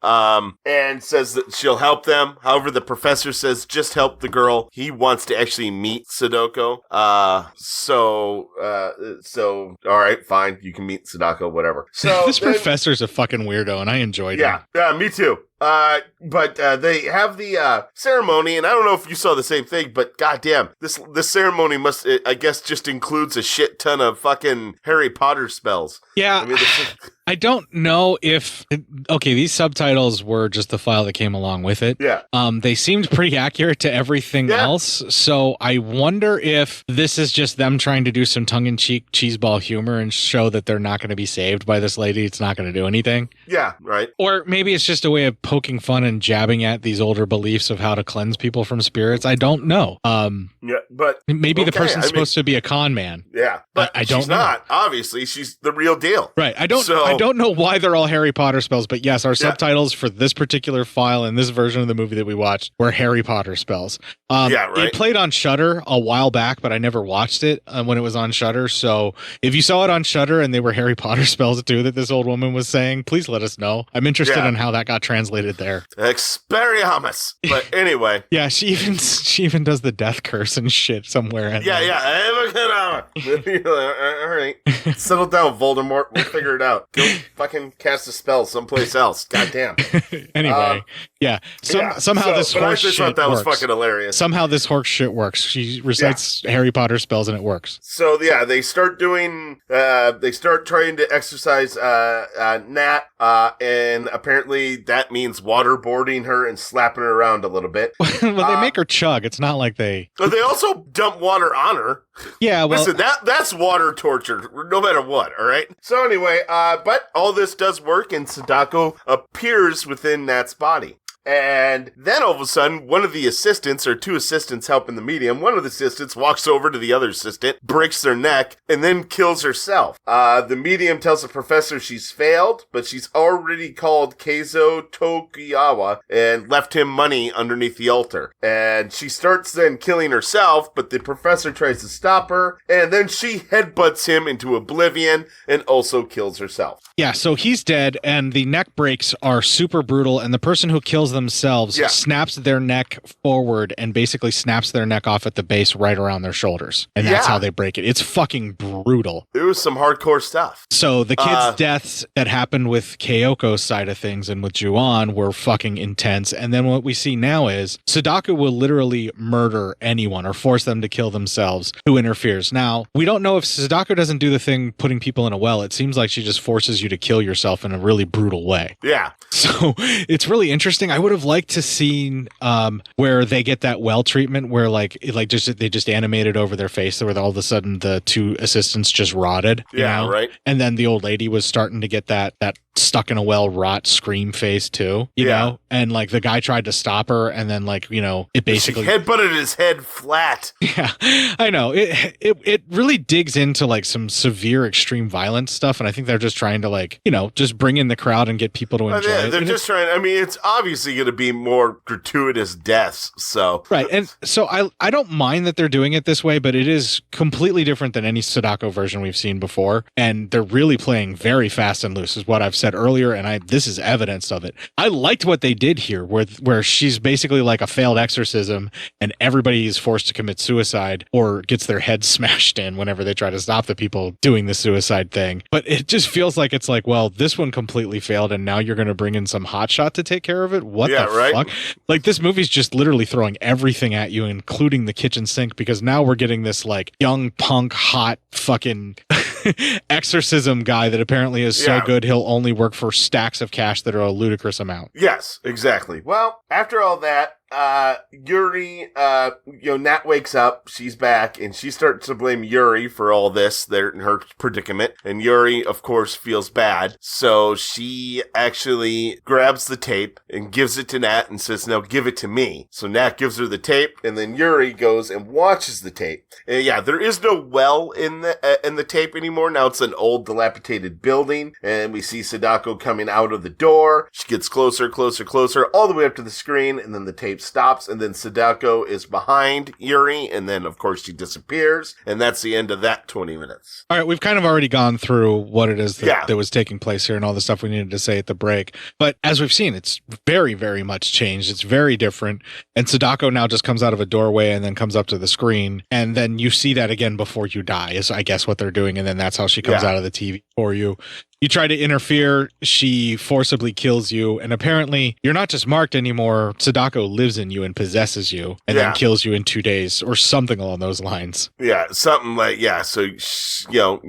and says that she'll help them. However, the professor says just help the girl. He wants to actually meet Sadako. So all right, fine, you can meet Sadako, whatever. So this professor's a fucking weirdo, and I enjoyed him. Yeah, me too. But they have the ceremony, and I don't know if you saw the same thing, but goddamn, this ceremony I guess just includes a shit ton of fucking Harry Potter spells. Yeah, I mean, I don't know if these subtitles were just the file that came along with it. Yeah. They seemed pretty accurate to everything else, so I wonder if this is just them trying to do some tongue-in-cheek cheeseball humor and show that they're not going to be saved by this lady. It's not going to do anything. Yeah, right. Or maybe it's just a way of poking fun and jabbing at these older beliefs of how to cleanse people from spirits. I don't know. Yeah, but maybe the person's supposed to be a con man. Yeah, but I don't she's know. not. Obviously, she's the real deal. Right. I don't know why they're all Harry Potter spells, but yes, our subtitles for this particular file in this version of the movie that we watched were Harry Potter spells. It played on Shudder a while back, but I never watched it when it was on Shudder. So if you saw it on Shudder and they were Harry Potter spells too that this old woman was saying, please let us know. I'm interested in how that got translated there. Expelliarmus. But anyway. Yeah, she even does the death curse and shit somewhere. All right. Settle down, Voldemort. We'll figure it out. Go fucking cast a spell someplace else. Goddamn. Anyway, somehow this horse shit thought that works. was fucking hilarious. Somehow this horse shit works. She recites Harry Potter spells and it works. So they start doing. They start trying to exercise Nat, and apparently that means waterboarding her and slapping her around a little bit. Well, they make her chug. It's not like they. But they also dump water on her. Yeah, well, listen, that's water torture, no matter what. All right. So anyway, but all this does work, and Sadako appears within Nat's body. And then all of a sudden, one of the assistants, or two assistants helping the medium, one of the assistants walks over to the other assistant, breaks their neck, and then kills herself. The medium tells the professor she's failed, but she's already called Keizo Tokugawa and left him money underneath the altar. And she starts then killing herself, but the professor tries to stop her, and then she headbutts him into oblivion and also kills herself. Yeah, so he's dead, and the neck breaks are super brutal, and the person who kills themselves, snaps their neck forward and basically snaps their neck off at the base right around their shoulders. And that's how they break it. It's fucking brutal. It was some hardcore stuff. So the kids' deaths that happened with Kayoko's side of things and with Ju-on were fucking intense. And then what we see now is Sadako will literally murder anyone or force them to kill themselves who interferes. Now, we don't know if Sadako doesn't do the thing putting people in a well. It seems like she just forces you to kill yourself in a really brutal way. Yeah. So it's really interesting. I would have liked to see where they get that well treatment where they just animated over their face where all of a sudden the two assistants just rotted. Yeah, right. And then the old lady was starting to get that stuck in a well rot scream face too, you know? And like the guy tried to stop her and then it basically she headbutted his head flat. Yeah, I know. It really digs into like some severe extreme violence stuff. And I think they're just trying to just bring in the crowd and get people to enjoy it. They're just trying, I mean, it's obviously going to be more gratuitous deaths. So. Right. And so I don't mind that they're doing it this way, but it is completely different than any Sadako version we've seen before. And they're really playing very fast and loose is what I've said earlier, and this is evidence of it. I liked what they did here, where she's basically like a failed exorcism, and everybody is forced to commit suicide or gets their head smashed in whenever they try to stop the people doing the suicide thing. But it just feels like it's like, well, this one completely failed, and now you're going to bring in some hotshot to take care of it. What the fuck? Like this movie's just literally throwing everything at you, including the kitchen sink, because now we're getting this like young punk hot fucking exorcism guy that apparently is so good he'll only work for stacks of cash that are a ludicrous amount. Yes, exactly. Well, after all that, Yuri, Nat wakes up, she's back, and she starts to blame Yuri for all this, her predicament. And Yuri, of course, feels bad. So she actually grabs the tape and gives it to Nat and says, "No, give it to me." So Nat gives her the tape, and then Yuri goes and watches the tape. And there is no well in the tape anymore. Now it's an old, dilapidated building, and we see Sadako coming out of the door. She gets closer, all the way up to the screen, and then the tape stops, and then Sadako is behind Yuri, and then of course she disappears, and that's the end of that 20 minutes. All right, we've kind of already gone through what it is that was taking place here and all the stuff we needed to say at the break, but as we've seen, it's very, very much changed. It's very different, and Sadako now just comes out of a doorway and then comes up to the screen, and then you see that again before you die is I guess what they're doing, and then that's how she comes out of the TV for you. You try to interfere, she forcibly kills you, and apparently you're not just marked anymore. Sadako lives in you and possesses you, and then kills you in 2 days, or something along those lines. Yeah, something like, so, so,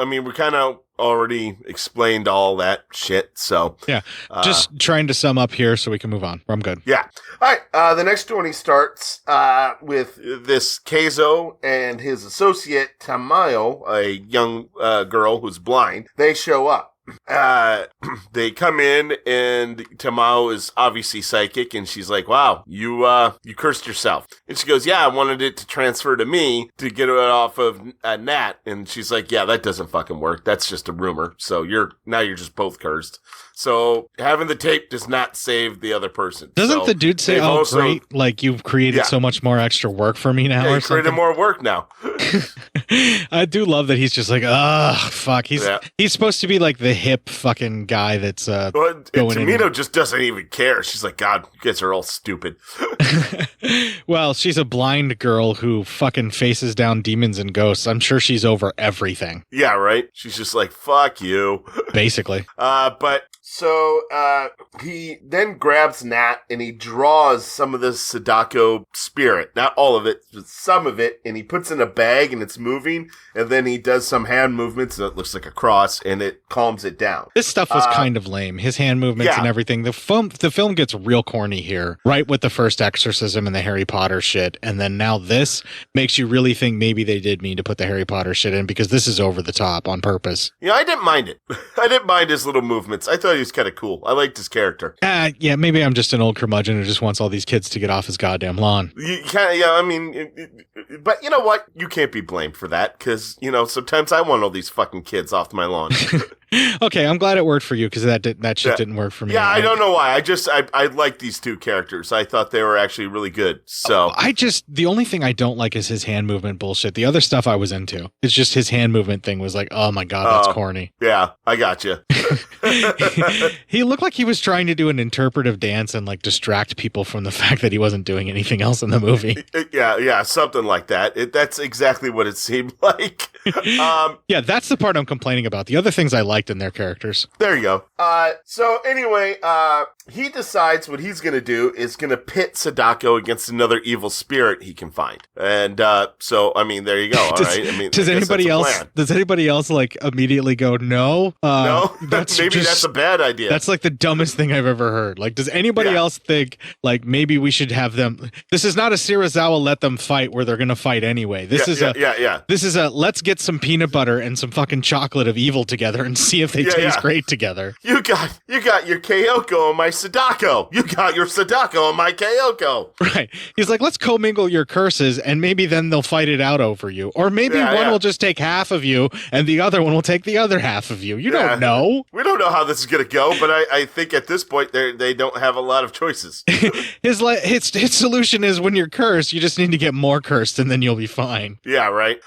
I mean, we're kind of already explained all that shit, so. Yeah, just trying to sum up here so we can move on. I'm good. Yeah. All right, the next 20 starts with this Keizo and his associate Tamayo, a young girl who's blind. They show up. They come in, and Tamao is obviously psychic, and she's like, "Wow, you cursed yourself." And she goes, "Yeah, I wanted it to transfer to me to get it off of Nat." And she's like, "Yeah, that doesn't fucking work. That's just a rumor. So you're just both cursed." So having the tape does not save the other person. Doesn't the dude say, "Oh, great, like you've created so much more extra work for me now"? Yeah, or created more work now. I do love that he's just like, fuck. He's supposed to be like the hip fucking guy that's going Tamino just doesn't even care. She's like, "God, you guys are all stupid." Well, she's a blind girl who fucking faces down demons and ghosts. I'm sure she's over everything. Yeah, right? She's just like, "Fuck you." Basically. So he then grabs Nat and he draws some of the Sadako spirit. Not all of it, but some of it. And he puts in a bag and it's moving. And then he does some hand movements that looks like a cross and it calms it down. This stuff was kind of lame. His hand movements and everything. The film gets real corny here, right with the first exorcism and the Harry Potter shit. And then now this makes you really think maybe they did mean to put the Harry Potter shit in because this is over the top on purpose. Yeah, I didn't mind it. I didn't mind his little movements. I thought he was kind of cool. I liked his character. Yeah, maybe I'm just an old curmudgeon who just wants all these kids to get off his goddamn lawn. But you know what? You can't be blamed for that because, sometimes I want all these fucking kids off my lawn. Okay, I'm glad it worked for you because that shit didn't work for me. Yeah, I don't know why. I like these two characters. I thought they were actually really good. So the only thing I don't like is his hand movement bullshit. The other stuff I was into. It's just his hand movement thing was like, oh my God, that's corny. Yeah, I got you. He looked like he was trying to do an interpretive dance and like distract people from the fact that he wasn't doing anything else in the movie. Yeah, something like that. That's exactly what it seemed like. Yeah, that's the part I'm complaining about. The other things I liked in their characters. There you go. So anyway, he decides what he's going to do is going to pit Sadako against another evil spirit he can find. And so, I mean, there you go. All right. I mean, does anybody else like immediately go, no? No? Maybe that's a bad idea. That's like the dumbest thing I've ever heard. Like, does anybody else think like maybe we should have them? This is not a Serizawa let them fight where they're going to fight anyway. This is a let's get some peanut butter and some fucking chocolate of evil together and see if they taste great together. You got your Kayako and my Sadako. You got your Sadako and my Kayako. Right. He's like, let's commingle your curses and maybe then they'll fight it out over you. Or maybe one will just take half of you and the other one will take the other half of you. You don't know. We don't know how this is going to go, but I think at this point they don't have a lot of choices. His solution is when you're cursed, you just need to get more cursed and then you'll be fine. Yeah, right.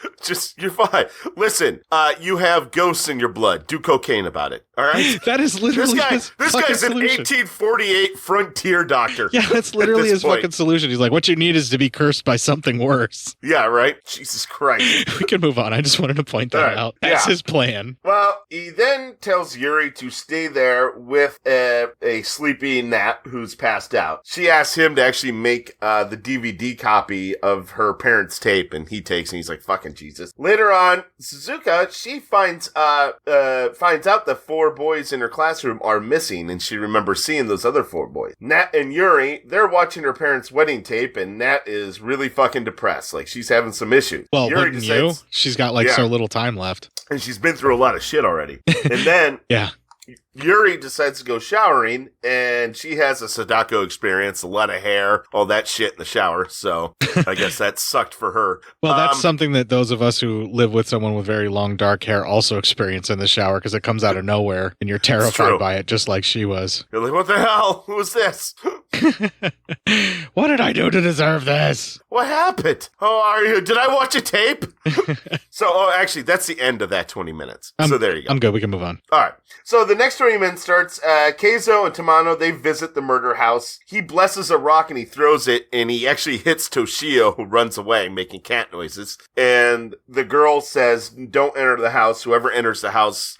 You're fine. Listen, you have ghosts in your blood. Do cocaine about it. All right. That is literally this guy's an 1848 frontier doctor. Yeah, that's literally his fucking solution. He's like, what you need is to be cursed by something worse. Yeah, right. Jesus Christ. We can move on. I just wanted to point that out. That's his plan. Well, he then tells Yuri to stay there with a sleepy Nat who's passed out. She asks him to actually make the DVD copy of her parents' tape, and he takes and he's like, fucking Jesus. Later on, Suzuka, she finds out the 4 boys in her classroom are missing, and she remembers seeing those other 4 boys. Nat and Yuri, they're watching her parents' wedding tape, and Nat is really fucking depressed. Like, she's having some issues. Well, Yuri decides, she's got so little time left. And she's been through a lot of shit already. And then Yuri decides to go showering, and she has a Sadako experience, a lot of hair, all that shit in the shower. So I guess that sucked for her. Well, that's something that those of us who live with someone with very long dark hair also experience in the shower because it comes out of nowhere, and you're terrified by it, just like she was. You're like, what the hell? Who was this? What did I do to deserve this? What happened? Oh, are you? Did I watch a tape? Actually, that's the end of that 20 minutes. So there you go. I'm good. We can move on. All right. So the next 20 minutes starts, Keizo and Tamano, they visit the murder house. He blesses a rock and he throws it, and he actually hits Toshio, who runs away, making cat noises. And the girl says, don't enter the house. Whoever enters the house,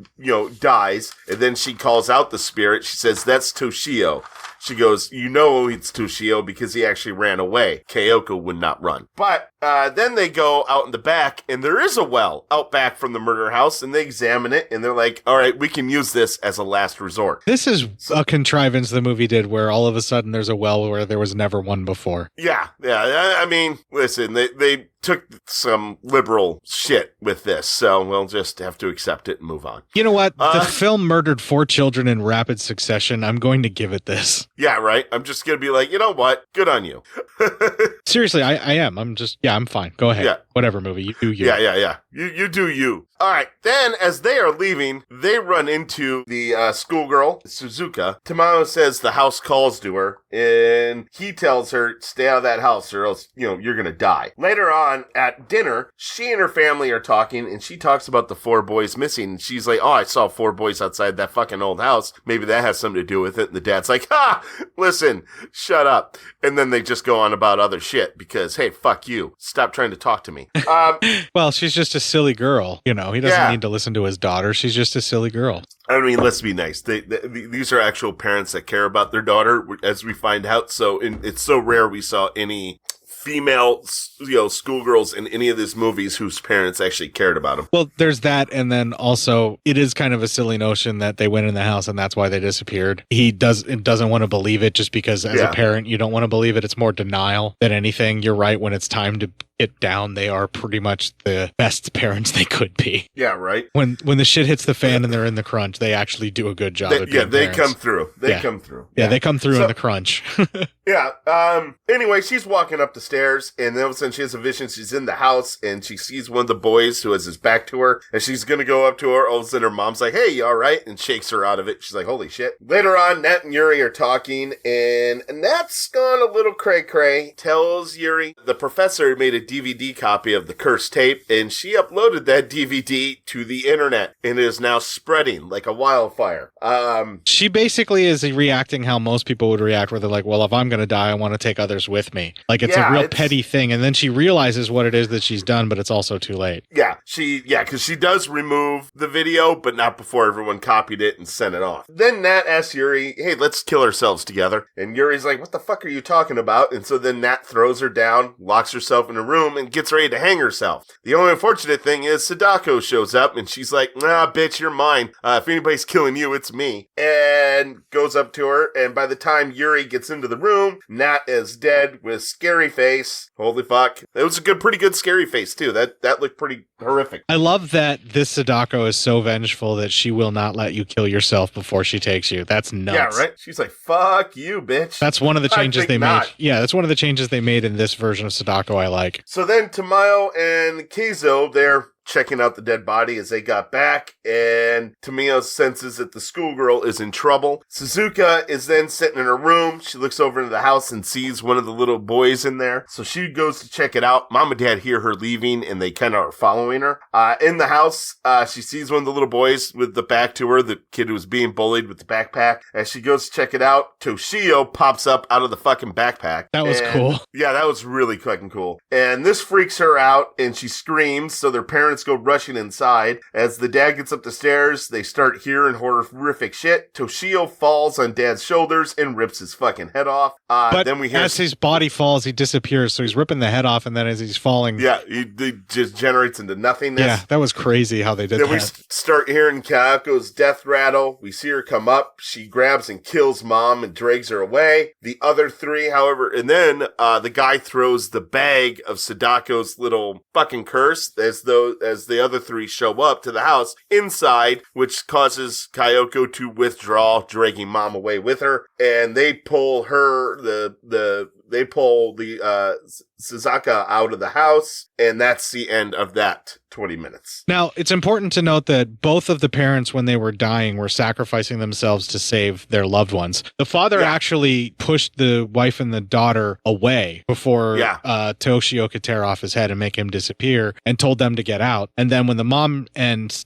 dies. And then she calls out the spirit. She says, that's Toshio. She goes, it's Toshio because he actually ran away. Kayako would not run. But then they go out in the back, and there is a well out back from the murder house, and they examine it, and they're like, all right, we can use this as a last resort. This is a contrivance the movie did where all of a sudden there's a well where there was never one before. Yeah. I mean, listen, they took some liberal shit with this, so we'll just have to accept it and move on. You know what? The film murdered 4 children in rapid succession. I'm going to give it this. Yeah, right? I'm just going to be like, you know what? Good on you. Seriously, I am. I'm fine. Go ahead. Yeah. Whatever movie. You do you. Yeah. You do you. All right. Then, as they are leaving, they run into the schoolgirl, Suzuka. Tamano says the house calls to her, and he tells her, stay out of that house or else, you're going to die. Later on, at dinner, she and her family are talking, and she talks about the 4 boys missing. And she's like, I saw 4 boys outside that fucking old house. Maybe that has something to do with it. And the dad's like, listen, shut up. And then they just go on about other shit because, hey, fuck you. Stop trying to talk to me. Well, she's just a silly girl. He doesn't need to listen to his daughter. She's just a silly girl. I mean, let's be nice. These are actual parents that care about their daughter, as we find out. So it's so rare we saw any female, schoolgirls in any of these movies whose parents actually cared about them. Well, there's that, and then also it is kind of a silly notion that they went in the house and that's why they disappeared. He doesn't want to believe it just because as a parent you don't want to believe it. It's more denial than anything. You're right. When it's time to it down, they are pretty much the best parents they could be. Yeah, right. When the shit hits the fan and they're in the crunch, they actually do a good job. They come through. They come through. Yeah, they come through in the crunch. Yeah. Anyway, she's walking up the stairs, and then all of a sudden she has a vision. She's in the house, and she sees one of the boys who has his back to her, and she's gonna go up to her. All of a sudden, her mom's like, "Hey, you all right?" and shakes her out of it. She's like, "Holy shit!" Later on, Nat and Yuri are talking, and Nat's gone a little cray-cray. Tells Yuri the professor made a DVD copy of the cursed tape, and she uploaded that DVD to the internet, and it is now spreading like a wildfire. She basically is reacting how most people would react, where they're like, well, if I'm going to die, I want to take others with me. Like, it's a real petty thing. And then she realizes what it is that she's done, but it's also too late. Yeah, because she does remove the video, but not before everyone copied it and sent it off. Then Nat asks Yuri, hey, let's kill ourselves together. And Yuri's like, what the fuck are you talking about? And so then Nat throws her down, locks herself in a room, and gets ready to hang herself. The only unfortunate thing is Sadako shows up, and she's like, nah, bitch, you're mine. If anybody's killing you, it's me. And goes up to her, and by the time Yuri gets into the room, Nat is dead with scary face. Holy fuck. It was a pretty good scary face, too. That looked pretty horrific. I love that this Sadako is so vengeful that she will not let you kill yourself before she takes you. That's nuts. Yeah, right? She's like, fuck you, bitch. That's one of the changes they made. Yeah, that's one of the changes they made in this version of Sadako I like. So then Tamayo and Keizo, they're checking out the dead body as they got back, and Tamiya senses that the schoolgirl is in trouble. Suzuka is then sitting in her room. She looks over into the house and sees one of the little boys in there. So she goes to check it out. Mom and Dad hear her leaving, and they kind of are following her. In the house, she sees one of the little boys with the back to her, the kid who was being bullied with the backpack. As she goes to check it out, Toshio pops up out of the fucking backpack. That was cool. Yeah, that was really fucking cool. And this freaks her out, and she screams, so their parents go rushing inside. As the dad gets up the stairs, they start hearing horrific shit. Toshio falls on Dad's shoulders and rips his fucking head off. But then we hear as his body falls, he disappears. So he's ripping the head off, and then as he's falling, he just generates into nothingness. Yeah, that was crazy how they did that. Then we start hearing Kayako's death rattle. We see her come up. She grabs and kills Mom and drags her away. The other three, however, and then the guy throws the bag of Sadako's little fucking curse as the other three show up to the house inside, which causes Kayako to withdraw, dragging Mom away with her, and they pull her they pull Suzaka out of the house, and that's the end of that 20 minutes. Now, it's important to note that both of the parents, when they were dying, were sacrificing themselves to save their loved ones. The father actually pushed the wife and the daughter away before Toshio could tear off his head and make him disappear, and told them to get out. And then when the mom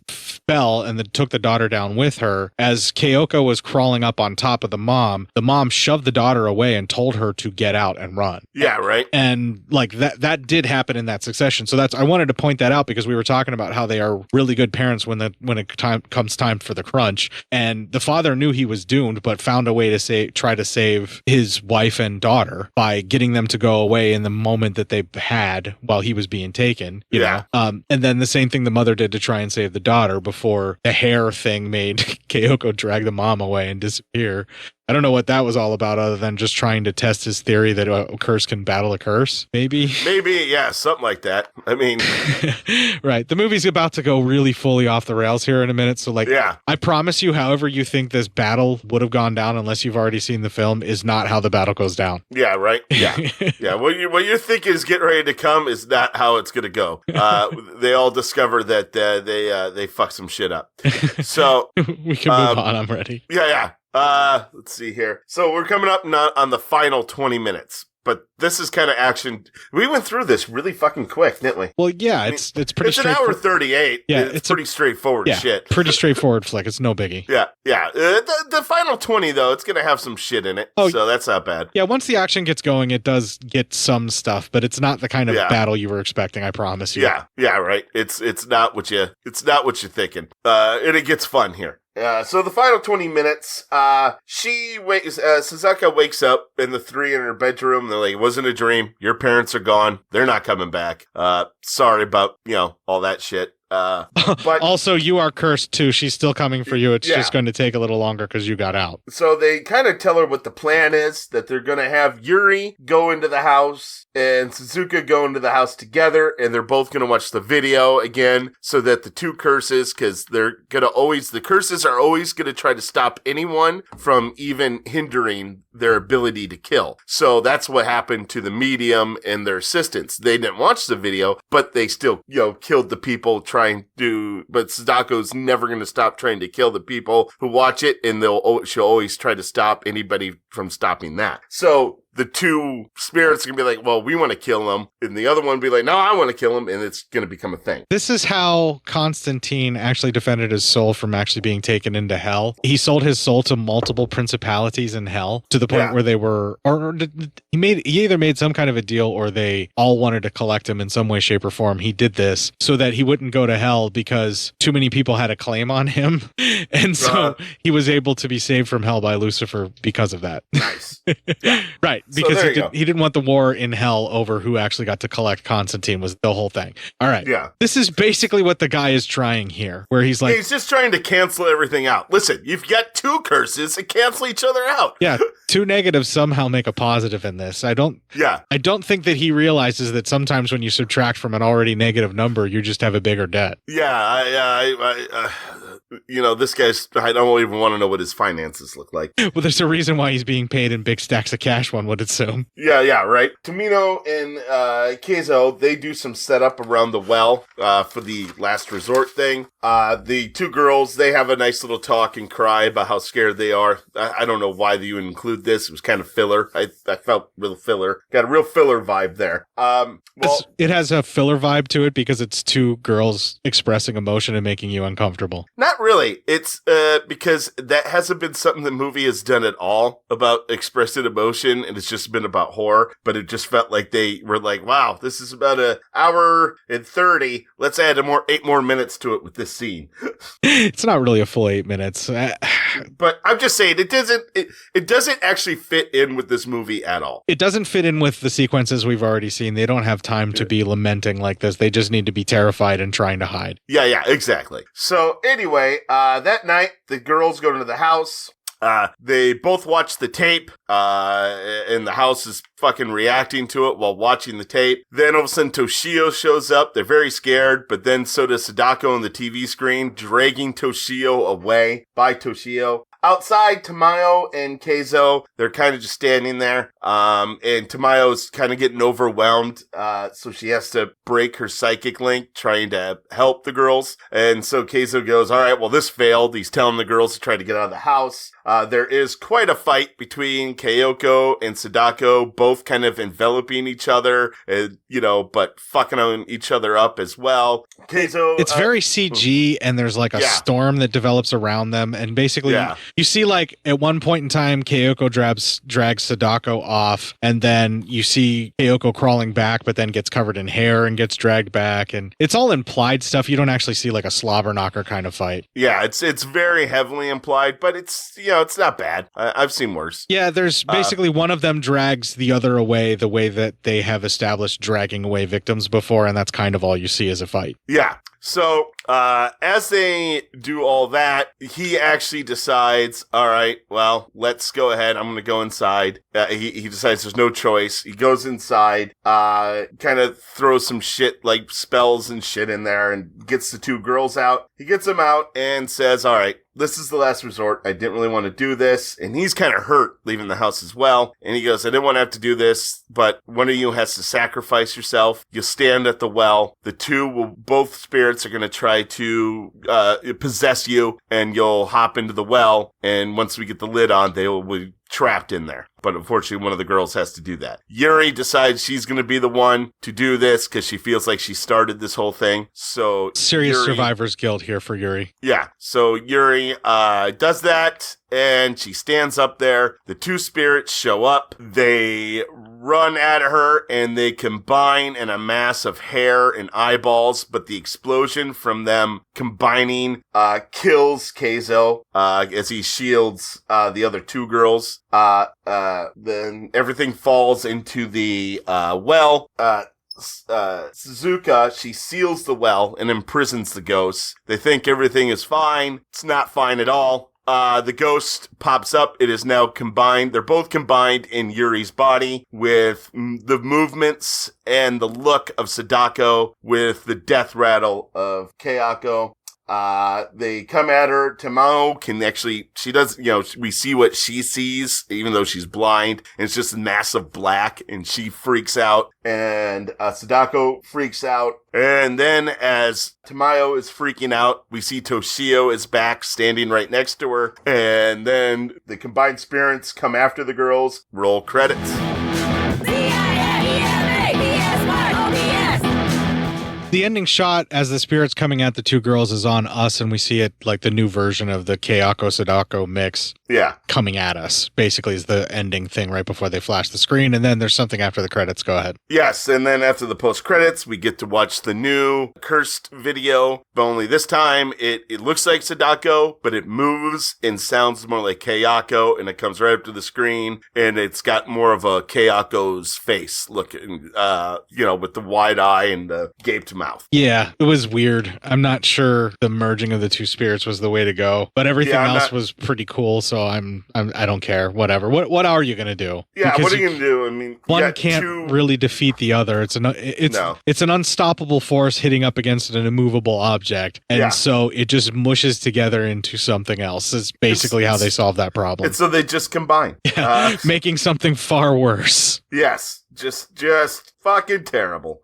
fell and took the daughter down with her, as Kayako was crawling up on top of the mom shoved the daughter away and told her to get out and run. Yeah, right. And like that did happen in that succession. So I wanted to point that out because we were talking about how they are really good parents when it comes time for the crunch. And the father knew he was doomed, but found a way to try to save his wife and daughter by getting them to go away in the moment that they had while he was being taken. You know? And then the same thing the mother did to try and save the daughter before the hair thing made Kayako drag the mom away and disappear. I don't know what that was all about other than just trying to test his theory that a curse can battle a curse, maybe? Maybe, yeah, something like that. I mean... Right. The movie's about to go really fully off the rails here in a minute, so I promise you, however you think this battle would have gone down, unless you've already seen the film, is not how the battle goes down. Yeah, right? Yeah. Yeah, what you think is getting ready to come is not how it's going to go. They all discover that they fuck some shit up. So... we can move on, I'm ready. Yeah. Let's see here. So we're coming up on the final 20 minutes. But this is kind of action. We went through this really fucking quick, didn't we? Well, yeah, it's pretty. It's an hour 38. Yeah, it's pretty straightforward shit. Pretty straightforward flick. It's no biggie. Yeah. The final 20 though, it's gonna have some shit in it. So that's not bad. Yeah, once the action gets going, it does get some stuff, but it's not the kind of battle you were expecting. I promise you. Yeah, right. It's not what you're thinking. And it gets fun here. So the final 20 minutes, Suzuka wakes up and the three in her bedroom. They're like, it wasn't a dream. Your parents are gone. They're not coming back. Sorry about, all that shit. But also, you are cursed too. She's still coming for you. It's Yeah. just going to take a little longer because you got out. So they kind of tell her what the plan is, that they're going to have Yuri go into the house and Suzuka go into the house together, and they're both going to watch the video again so that the two curses, because the curses are always going to try to stop anyone from even hindering their ability to kill. So that's what happened to the medium and their assistants. They didn't watch the video, but they still, killed the people but Sadako's never going to stop trying to kill the people who watch it, and she'll always try to stop anybody from stopping that. So the two spirits are going to be like, well, we want to kill him. And the other one will be like, no, I want to kill him. And it's going to become a thing. This is how Constantine actually defended his soul from actually being taken into hell. He sold his soul to multiple principalities in hell to the point where they were, he either made some kind of a deal or they all wanted to collect him in some way, shape, or form. He did this so that he wouldn't go to hell because too many people had a claim on him. And so he was able to be saved from hell by Lucifer because of that. Nice. Right. Because he didn't want the war in hell over who actually got to collect Constantine was the whole thing. All right. Yeah. This is basically what the guy is trying here, where he's like... He's just trying to cancel everything out. Listen, you've got two curses that cancel each other out. Yeah. Two negatives somehow make a positive in this. I don't think that he realizes that sometimes when you subtract from an already negative number, you just have a bigger debt. Yeah. This guy's, I don't even want to know what his finances look like. Well, there's a reason why he's being paid in big stacks of cash, one would assume. Yeah, right. Tomino and Keizo, they do some setup around the well for the last resort thing. The two girls, they have a nice little talk and cry about how scared they are. I don't know why you would include this. It was kind of filler. I felt real filler. Got a real filler vibe there. It has a filler vibe to it because it's two girls expressing emotion and making you uncomfortable. Not really. It's because that hasn't been something the movie has done at all about expressing emotion, and it's just been about horror. But it just felt like they were like, wow, this is about an hour and 30. Let's add 8 more minutes to it with this scene. It's not really a full 8 minutes. But I'm just saying, it doesn't actually fit in with this movie at all. It doesn't fit in with the sequences we've already seen. They don't have time to be lamenting like this. They just need to be terrified and trying to hide. Yeah, exactly. So anyway, that night, the girls go to the house. They both watch the tape, and the house is fucking reacting to it while watching the tape. Then all of a sudden Toshio shows up. They're very scared, but then so does Sadako on the TV screen, dragging Toshio away by Toshio. Outside, Tamayo and Keizo, they're kind of just standing there. And Tamayo's kind of getting overwhelmed. So she has to break her psychic link, trying to help the girls. And so Keizo goes, all right, well, this failed. He's telling the girls to try to get out of the house. There is quite a fight between Kayako and Sadako, both kind of enveloping each other, but fucking on each other up as well. Keizo, it's very CG, and there's like a storm that develops around them. And basically, you see like at one point in time, Kayako drags Sadako off, and then you see Kayako crawling back, but then gets covered in hair and gets dragged back. And it's all implied stuff. You don't actually see like a slobber knocker kind of fight. Yeah, it's very heavily implied, but it's not bad. I've seen worse. Yeah, there's basically one of them drags the other away the way that they have established dragging away victims before, and that's kind of all you see as a fight. Yeah. So, as they do all that, he actually decides, all right, well, let's go ahead. I'm going to go inside. He decides there's no choice. He goes inside, kind of throws some shit, like spells and shit in there, and gets the two girls out. He gets them out and says, all right, this is the last resort. I didn't really want to do this. And he's kind of hurt leaving the house as well. And he goes, I didn't want to have to do this, but one of you has to sacrifice yourself. You'll stand at the well. Both spirits are going to try to possess you, and you'll hop into the well. And once we get the lid on, they will be trapped in there. But unfortunately, one of the girls has to do that. Yuri decides she's going to be the one to do this because she feels like she started this whole thing. So serious survivor's guilt here for Yuri. Yeah. So Yuri does that, and she stands up there. The two spirits show up. They run at her, and they combine in a mass of hair and eyeballs. But the explosion from them combining kills Keizo as he shields the other two girls. Then everything falls into the well. Suzuka, she seals the well and imprisons the ghosts. They think everything is fine. It's not fine at all. The ghost pops up. It is now combined. They're both combined in Yuri's body with the movements and the look of Sadako with the death rattle of Kayako. They come at her. Tamao can actually, she does, we see what she sees, even though she's blind. And it's just massive black, and she freaks out. And Sadako freaks out. And then as Tamayo is freaking out, we see Toshio is back, standing right next to her. And then the combined spirits come after the girls. Roll credits. The ending shot as the spirit's coming at the two girls is on us, and we see it like the new version of the Kayako Sadako mix. Yeah. Coming at us, basically, is the ending thing right before they flash the screen, and then there's something after the credits. Go ahead. Yes, and then after the post-credits, we get to watch the new cursed video, but only this time it looks like Sadako, but it moves and sounds more like Kayako, and it comes right up to the screen, and it's got more of a Kayako's face looking, with the wide eye and the gaped mouth. Yeah, it was weird. I'm not sure the merging of the two spirits was the way to go, but everything else was pretty cool, so I don't care. Whatever. What are you gonna do? Yeah, Because what are you gonna do? I mean, one can't really defeat the other. It's an unstoppable force hitting up against an immovable object, and so it just mushes together into something else. Is basically how they solve that problem. So they just combine, making something far worse. Yes, just fucking terrible.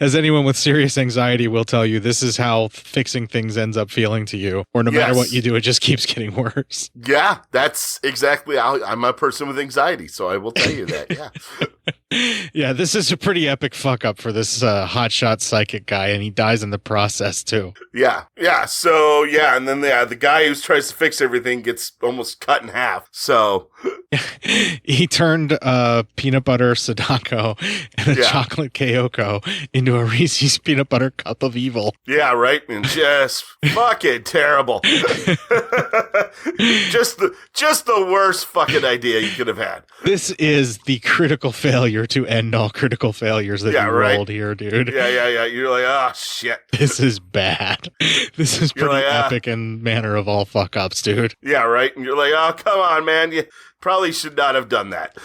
As anyone with serious anxiety will tell you, this is how fixing things ends up feeling to you. Or no matter what you do, it just keeps getting worse. Yeah, that's exactly how I'm a person with anxiety, so I will tell you that. Yeah. Yeah, this is a pretty epic fuck up for this hotshot psychic guy, and he dies in the process too. Yeah. So and then the guy who tries to fix everything gets almost cut in half. So he turned peanut butter Sadako and a chocolate Kayako into a Reese's peanut butter cup of evil. Yeah, right. And just fucking terrible. just the worst fucking idea you could have had. This is the critical failure to end all critical failures that you rolled here, dude. Yeah. You're like, oh shit. This is bad. This is pretty epic and manner of all fuck ups, dude. Yeah, right. And you're like, oh, come on, man. You probably should not have done that.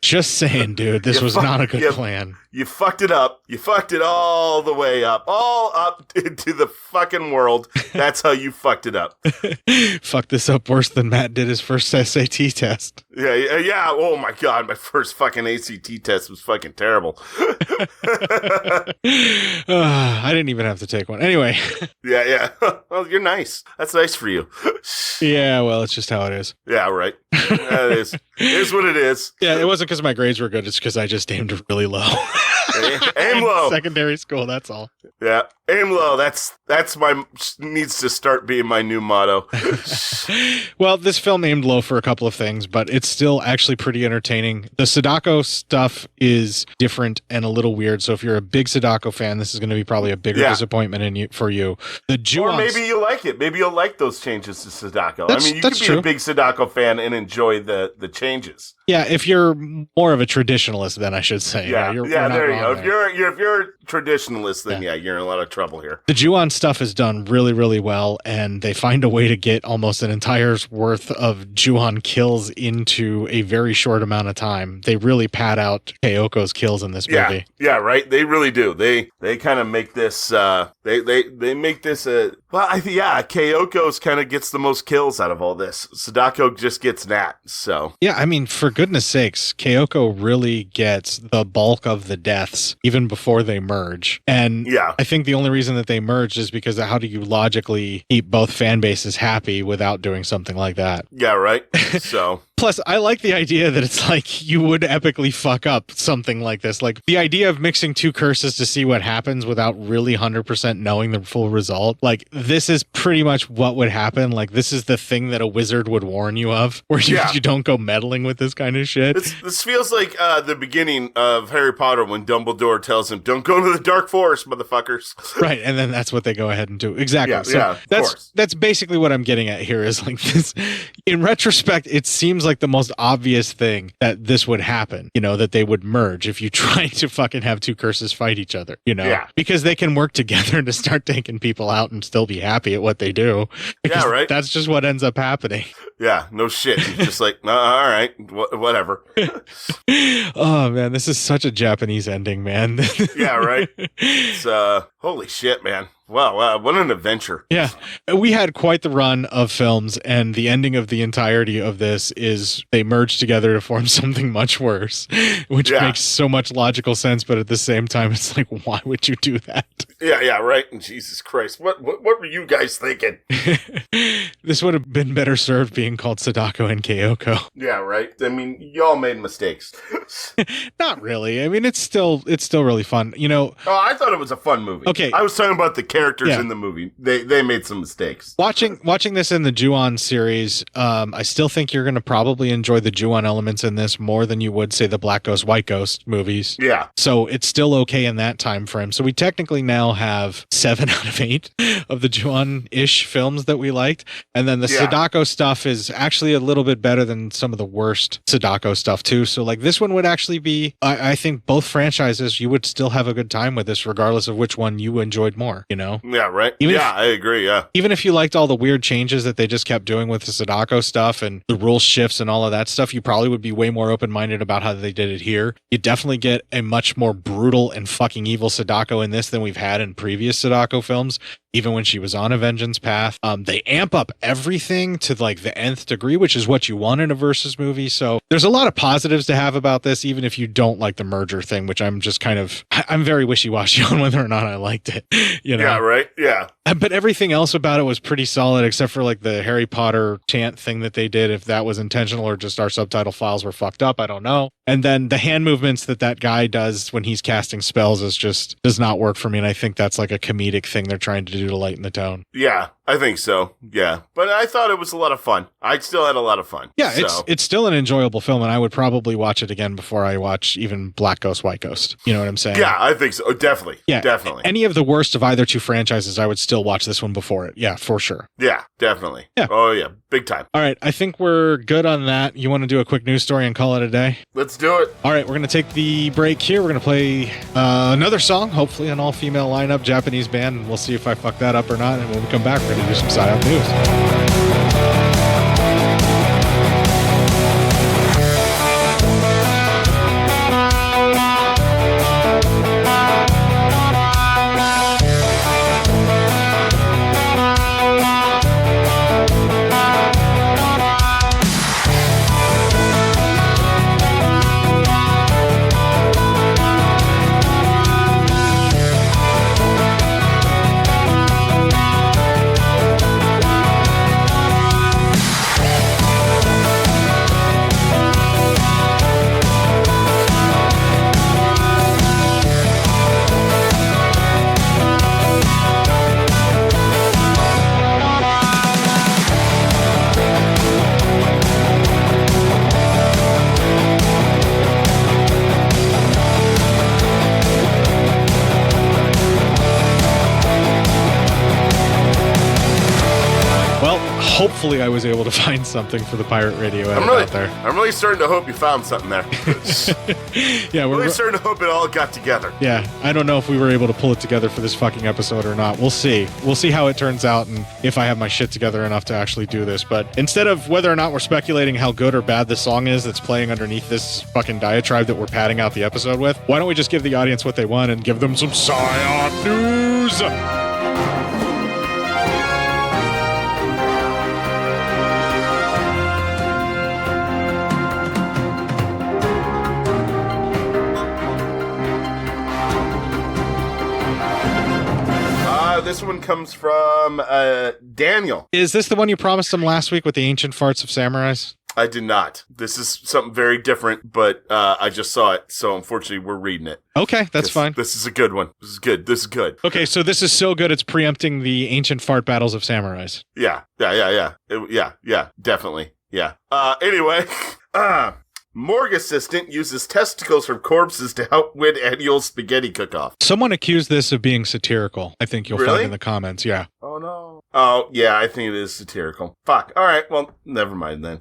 Just saying, dude. This was not a good plan. You fucked it up. You fucked it all the way up. All up into the fucking world. That's how you fucked it up. Fucked this up worse than Matt did his first SAT test. Yeah. Oh my God. My first fucking ACT test was fucking terrible. I didn't even have to take one. Anyway. Yeah. Well, you're nice. That's nice for you. Yeah, well, it's just how it is. Yeah, right. It is what it is. Yeah, it wasn't because my grades were good. It's because I just aimed really low. Aim low. Secondary school, that's all. Yeah, aim low. That's needs to start being my new motto. Well, this film aimed low for a couple of things, but it's still actually pretty entertaining. The Sadako stuff is different and a little weird, so if you're a big Sadako fan, this is going to be probably a bigger disappointment for you. Or maybe you like it. Maybe you'll like those changes to Sadako. You could be a big Sadako fan and enjoy the changes. Yeah, if you're more of a traditionalist, then I should say. There you go. If you're a traditionalist, then you're in a lot of trouble here. The Ju-on stuff is done really, really well, and they find a way to get almost an entire's worth of Ju-on kills into a very short amount of time. They really pad out Kayoko's kills in this movie. Yeah, right. They really do. They kind of make this. They make this a. Well, Kayoko's kind of gets the most kills out of all this. Sadako just gets Nat. So yeah, for goodness sakes, Kayako really gets the bulk of the deaths even before they merge. And I think the only reason that they merged is because of how do you logically keep both fan bases happy without doing something like that? Yeah, right. So plus, I like the idea that it's like you would epically fuck up something like this. Like the idea of mixing two curses to see what happens without really 100% knowing the full result. Like this is pretty much what would happen. Like this is the thing that a wizard would warn you of, where you don't go meddling with this kind of shit. This feels like the beginning of Harry Potter when Dumbledore tells him, "Don't go to the dark forest, motherfuckers." Right, and then that's what they go ahead and do. Exactly. That's basically what I'm getting at here is like this. In retrospect, it seems like like the most obvious thing that this would happen, you know, that they would merge if you try to fucking have two curses fight each other, you know? Yeah. Because they can work together to start taking people out and still be happy at what they do. Because Yeah, right. That's just what ends up happening. Yeah, no shit. He's just like, all right, whatever. Oh, man, this is such a Japanese ending, man. Yeah, right. It's, holy shit, man. Wow, what an adventure. Yeah, we had quite the run of films, and the ending of the entirety of this is they merge together to form something much worse, which makes so much logical sense, but at the same time, it's like, why would you do that? Yeah, right. And Jesus Christ, what were you guys thinking? This would have been better served being called Sadako and Kayako. Yeah, right. I mean, y'all made mistakes. Not really. I mean, it's still really fun. You know. Oh, I thought it was a fun movie. Okay, I was talking about the characters in the movie. They made some mistakes. Watching this in the Ju-on series, I still think you're going to probably enjoy the Ju-on elements in this more than you would, say, the Black Ghost, White Ghost movies. Yeah. So it's still okay in that time frame. So we technically now have 7 out of 8 of the Ju-on-ish films that we liked. And then the Sadako stuff is actually a little bit better than some of the worst Sadako stuff, too. So, like, this one would actually be, I think both franchises, you would still have a good time with this, regardless of which one you enjoyed more, you know? Yeah, right. I agree, yeah. Even if you liked all the weird changes that they just kept doing with the Sadako stuff and the rule shifts and all of that stuff, you probably would be way more open-minded about how they did it here. You definitely get a much more brutal and fucking evil Sadako in this than we've had in previous Sadako films. Even when she was on a vengeance path, they amp up everything to like the nth degree, which is what you want in a versus movie. So there's a lot of positives to have about this, even if you don't like the merger thing, which I'm just I'm very wishy-washy on whether or not I liked it. You know? Yeah, right. Yeah. But everything else about it was pretty solid, except for like the Harry Potter chant thing that they did. If that was intentional or just our subtitle files were fucked up, I don't know. And then the hand movements that guy does when he's casting spells does not work for me. And I think that's like a comedic thing they're trying to do to lighten the tone. Yeah, I think so. Yeah. But I thought it was a lot of fun. I still had a lot of fun. Yeah, so. it's still an enjoyable film, and I would probably watch it again before I watch even Black Ghost, White Ghost. You know what I'm saying? Yeah, I think so. Definitely. Yeah, definitely. Any of the worst of either two franchises, I would still watch this one before it. Yeah, for sure. Yeah, definitely. Yeah. Oh, yeah. Big time. All right, I think we're good on that. You want to do a quick news story and call it a day? Let's do it. All right, we're going to take the break here. We're going to play another song, hopefully an all-female lineup, Japanese band, and we'll see if I fuck that up or not. And when we come back, we're going to do some PSYOP news. Hopefully I was able to find something for the pirate radio edit out there. I'm really starting to hope you found something there. Yeah, we're really starting to hope it all got together. Yeah, I don't know if we were able to pull it together for this fucking episode or not. We'll see. We'll see how it turns out and if I have my shit together enough to actually do this. But instead of whether or not we're speculating how good or bad this song is that's playing underneath this fucking diatribe that we're padding out the episode with, why don't we just give the audience what they want and give them some PSYOP news? This one comes from Daniel. Is this the one you promised him last week with the ancient farts of samurais? I did not. This is something very different, but I just saw it, so unfortunately we're reading it. Okay, that's fine. This is a good one. This is good. Okay, so this is so good it's preempting the ancient fart battles of samurais. Yeah, definitely. Yeah. Anyway, morgue assistant uses testicles from corpses to outwit annual spaghetti cook-off. Someone accused this of being satirical. I think you'll find in the comments. Yeah. Oh no. Oh, yeah, I think it is satirical. Fuck. All right, well, never mind then.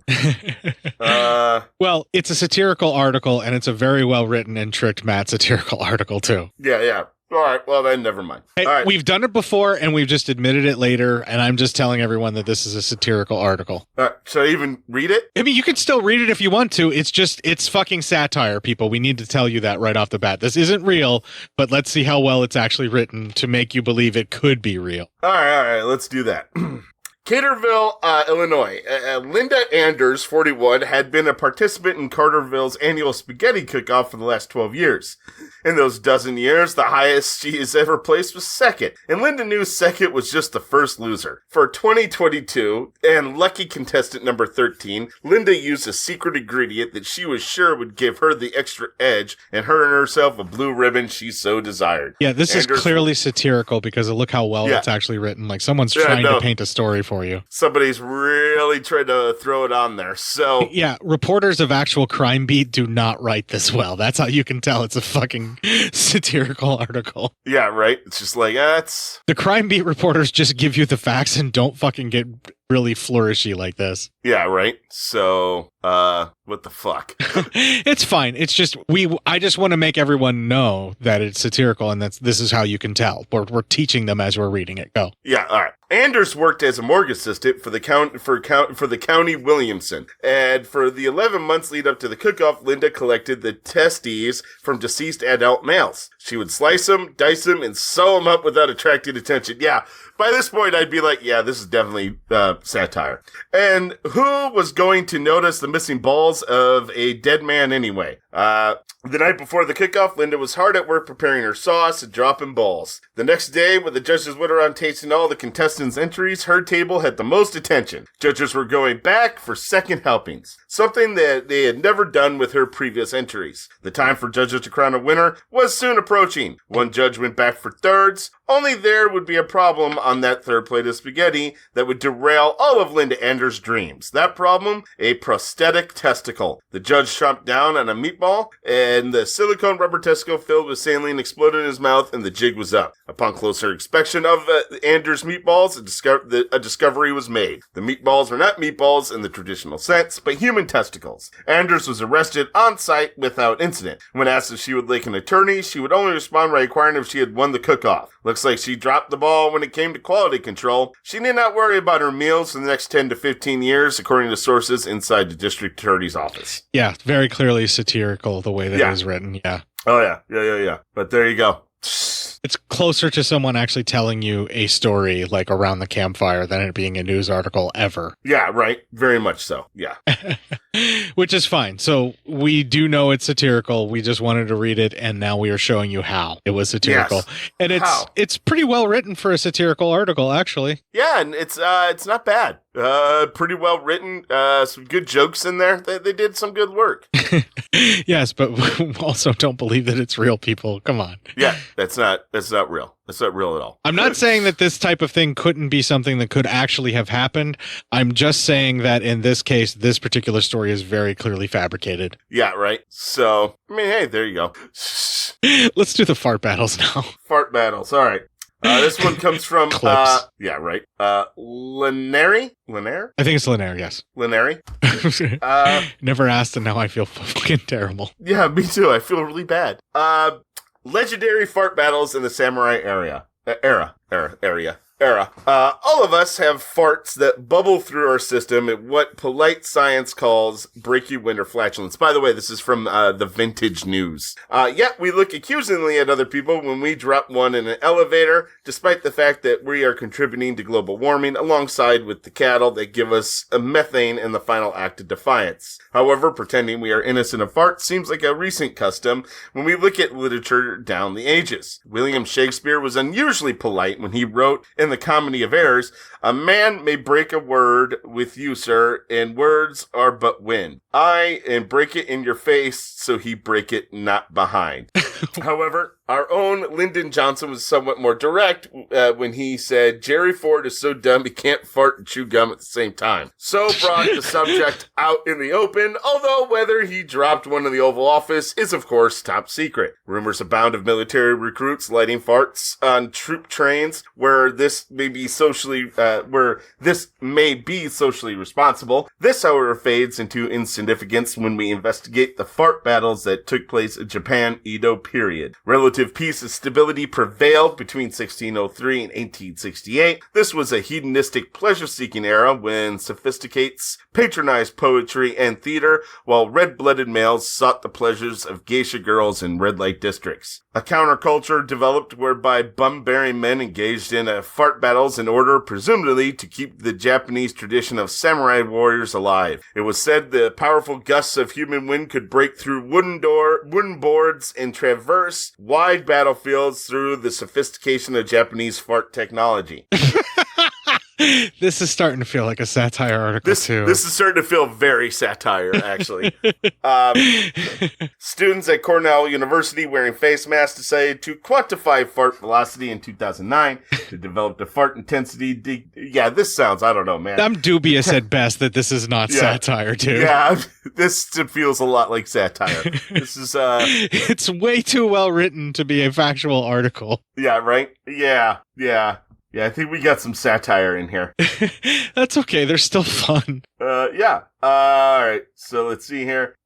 Well, it's a satirical article, and it's a very well-written and tricked Matt satirical article, too. Yeah. All right, well, then never mind. Hey, all right. We've done it before, and we've just admitted it later, and I'm just telling everyone that this is a satirical article. Should I even read it? I mean, you can still read it if you want to. It's fucking satire, people. We need to tell you that right off the bat. This isn't real, but let's see how well it's actually written to make you believe it could be real. All right, let's do that. Carterville, Illinois. Linda Anders, 41, had been a participant in Carterville's annual spaghetti cook-off for the last 12 years. In those dozen years, the highest she has ever placed was second, and Linda knew second was just the first loser. For 2022, and lucky contestant number 13, Linda used a secret ingredient that she was sure would give her the extra edge and earn herself a blue ribbon she so desired. Yeah, this is clearly satirical because look how well it's actually written. Like someone's trying to paint a story for you. Somebody's really tried to throw it on there. So yeah, reporters of actual crime beat do not write this well. That's how you can tell it's a fucking satirical article. Yeah, right. It's just like that's the crime beat reporters just give you the facts and don't fucking get really flourishy like this. Yeah, right. So, what the fuck? It's fine. It's just I just want to make everyone know that it's satirical and this is how you can tell. We're teaching them as we're reading it. Go. Yeah, all right. Anders worked as a morgue assistant for the county Williamson, and for the 11 months lead up to the cook-off, Linda collected the testes from deceased adult males. She would slice them, dice them, and sew them up without attracting attention. Yeah, by this point, I'd be like, yeah, this is definitely satire. And who was going to notice the missing balls of a dead man anyway? The night before the cook-off, Linda was hard at work preparing her sauce and dropping balls. The next day, when the judges went around tasting all the contestants' entries, her table had the most attention. Judges were going back for second helpings, something that they had never done with her previous entries. The time for judges to crown a winner was soon approaching. One judge went back for thirds, only there would be a problem on that third plate of spaghetti that would derail all of Linda Anders' dreams. That problem? A prosthetic testicle. The judge chomped down on a meatball, and the silicone rubber testicle filled with saline exploded in his mouth, and the jig was up. Upon closer inspection of Anders' meatballs, a discovery was made. The meatballs were not meatballs in the traditional sense, but human testicles. Anders was arrested on site without incident. When asked if she would like an attorney, she would only respond by inquiring if she had won the cook-off. Looks like she dropped the ball when it came to quality control. She need not worry about her meals for the next 10 to 15 years, according to sources inside the district attorney's office. Yeah, very clearly satirical the way that it is written. Yeah. Oh, yeah. But there you go. It's closer to someone actually telling you a story like around the campfire than it being a news article ever. Yeah, right. Very much so. Yeah. Which is fine. So we do know it's satirical. We just wanted to read it, and now we are showing you how it was satirical. Yes. And it's pretty well written for a satirical article, actually. Yeah, and it's not bad. Pretty well written. Some good jokes in there. They did some good work. Yes, but also don't believe that it's real, people. Come on. Yeah, that's not real. That's not real at all. I'm not saying that this type of thing couldn't be something that could actually have happened. I'm just saying that in this case, this particular story is very clearly fabricated. Yeah, right. So, I mean, hey, there you go. Let's do the fart battles now. Fart battles. All right. This one comes from, Clips. yeah, right. Linary? I think it's Linary, yes. Linary? Never asked, and now I feel fucking terrible. Yeah, me too. I feel really bad. Legendary fart battles in the samurai area. All of us have farts that bubble through our system at what polite science calls breaky wind or flatulence. By the way, this is from the Vintage News. Yet we look accusingly at other people when we drop one in an elevator, despite the fact that we are contributing to global warming alongside with the cattle that give us a methane in the final act of defiance. However, pretending we are innocent of farts seems like a recent custom when we look at literature down the ages. William Shakespeare was unusually polite when he wrote in the Comedy of Errors, "A man may break a word with you, sir, and words are but wind. Aye, and break it in your face, so he break it not behind." However, Our own Lyndon Johnson was somewhat more direct when he said, Jerry Ford is so dumb he can't fart and chew gum at the same time. So brought the subject out in the open, although whether he dropped one in the Oval Office is, of course, top secret. Rumors abound of military recruits lighting farts on troop trains where this may be socially responsible. This, however, fades into insignificance when we investigate the fart battles that took place in Japan Edo period. Relative peace and stability prevailed between 1603 and 1868. This was a hedonistic pleasure-seeking era when sophisticates patronized poetry and theater, while red-blooded males sought the pleasures of geisha girls in red-light districts. A counterculture developed whereby bum-bearing men engaged in fart battles in order, presumably, to keep the Japanese tradition of samurai warriors alive. It was said the powerful gusts of human wind could break through wooden boards and traverse wide battlefields through the sophistication of Japanese fart technology. This is starting to feel like a satire article, too. This is starting to feel very satire, actually. Students at Cornell University wearing face masks decided to quantify fart velocity in 2009 to develop the fart intensity. This sounds, I don't know, man. I'm dubious at best that this is not satire, too. Yeah, this feels a lot like satire. This is, It's way too well written to be a factual article. Yeah, right? Yeah, I think we got some satire in here. That's okay. They're still fun. Yeah. All right. So let's see here.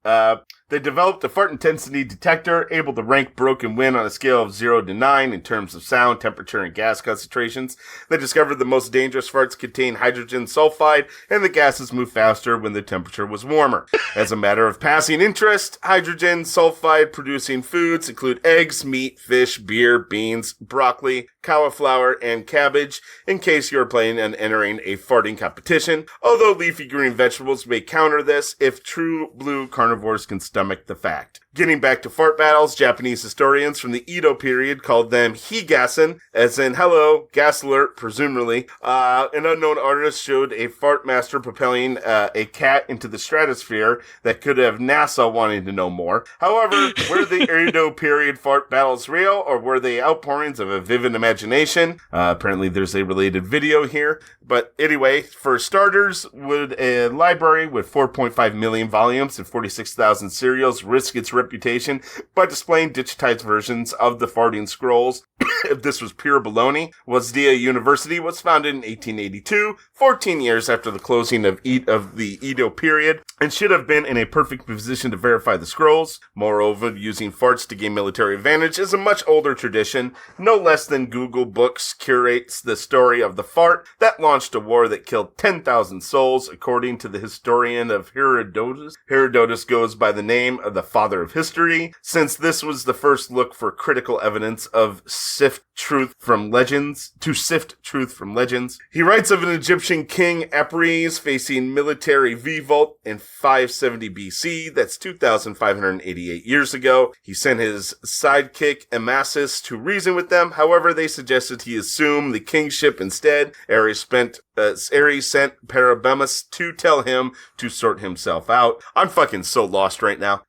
They developed a fart intensity detector able to rank broken wind on a scale of 0 to 9 in terms of sound, temperature, and gas concentrations. They discovered the most dangerous farts contain hydrogen sulfide, and the gases move faster when the temperature was warmer. As a matter of passing interest, hydrogen sulfide producing foods include eggs, meat, fish, beer, beans, broccoli, cauliflower, and cabbage, in case you're planning on entering a farting competition. Although leafy green vegetables may counter this, if true blue carnivores can stomach the fact. Getting back to fart battles, Japanese historians from the Edo period called them higasen, as in hello, gas alert, presumably. An unknown artist showed a fart master propelling a cat into the stratosphere that could have NASA wanting to know more. However, were the Edo period fart battles real, or were they outpourings of a vivid imagination? Apparently there's a related video here. But anyway, for starters, would a library with 4.5 million volumes and 46,000 serials risk its reputation by displaying digitized versions of the farting scrolls? If this was pure baloney, Waseda University was founded in 1882, 14 years after the closing of the Edo period, and should have been in a perfect position to verify the scrolls. Moreover, using farts to gain military advantage is a much older tradition. No less than Google Books curates the story of the fart that launched a war that killed 10,000 souls, according to the historian of Herodotus. Herodotus goes by the name of the father of history, since this was the first look for critical evidence of sift truth from legends. He writes of an Egyptian king, Apries, facing military revolt in 570 BC. That's 2,588 years ago. He sent his sidekick, Amasis, to reason with them. However, they suggested he assume the kingship instead. Ares sent Parabemus to tell him to sort himself out. I'm fucking so lost right now.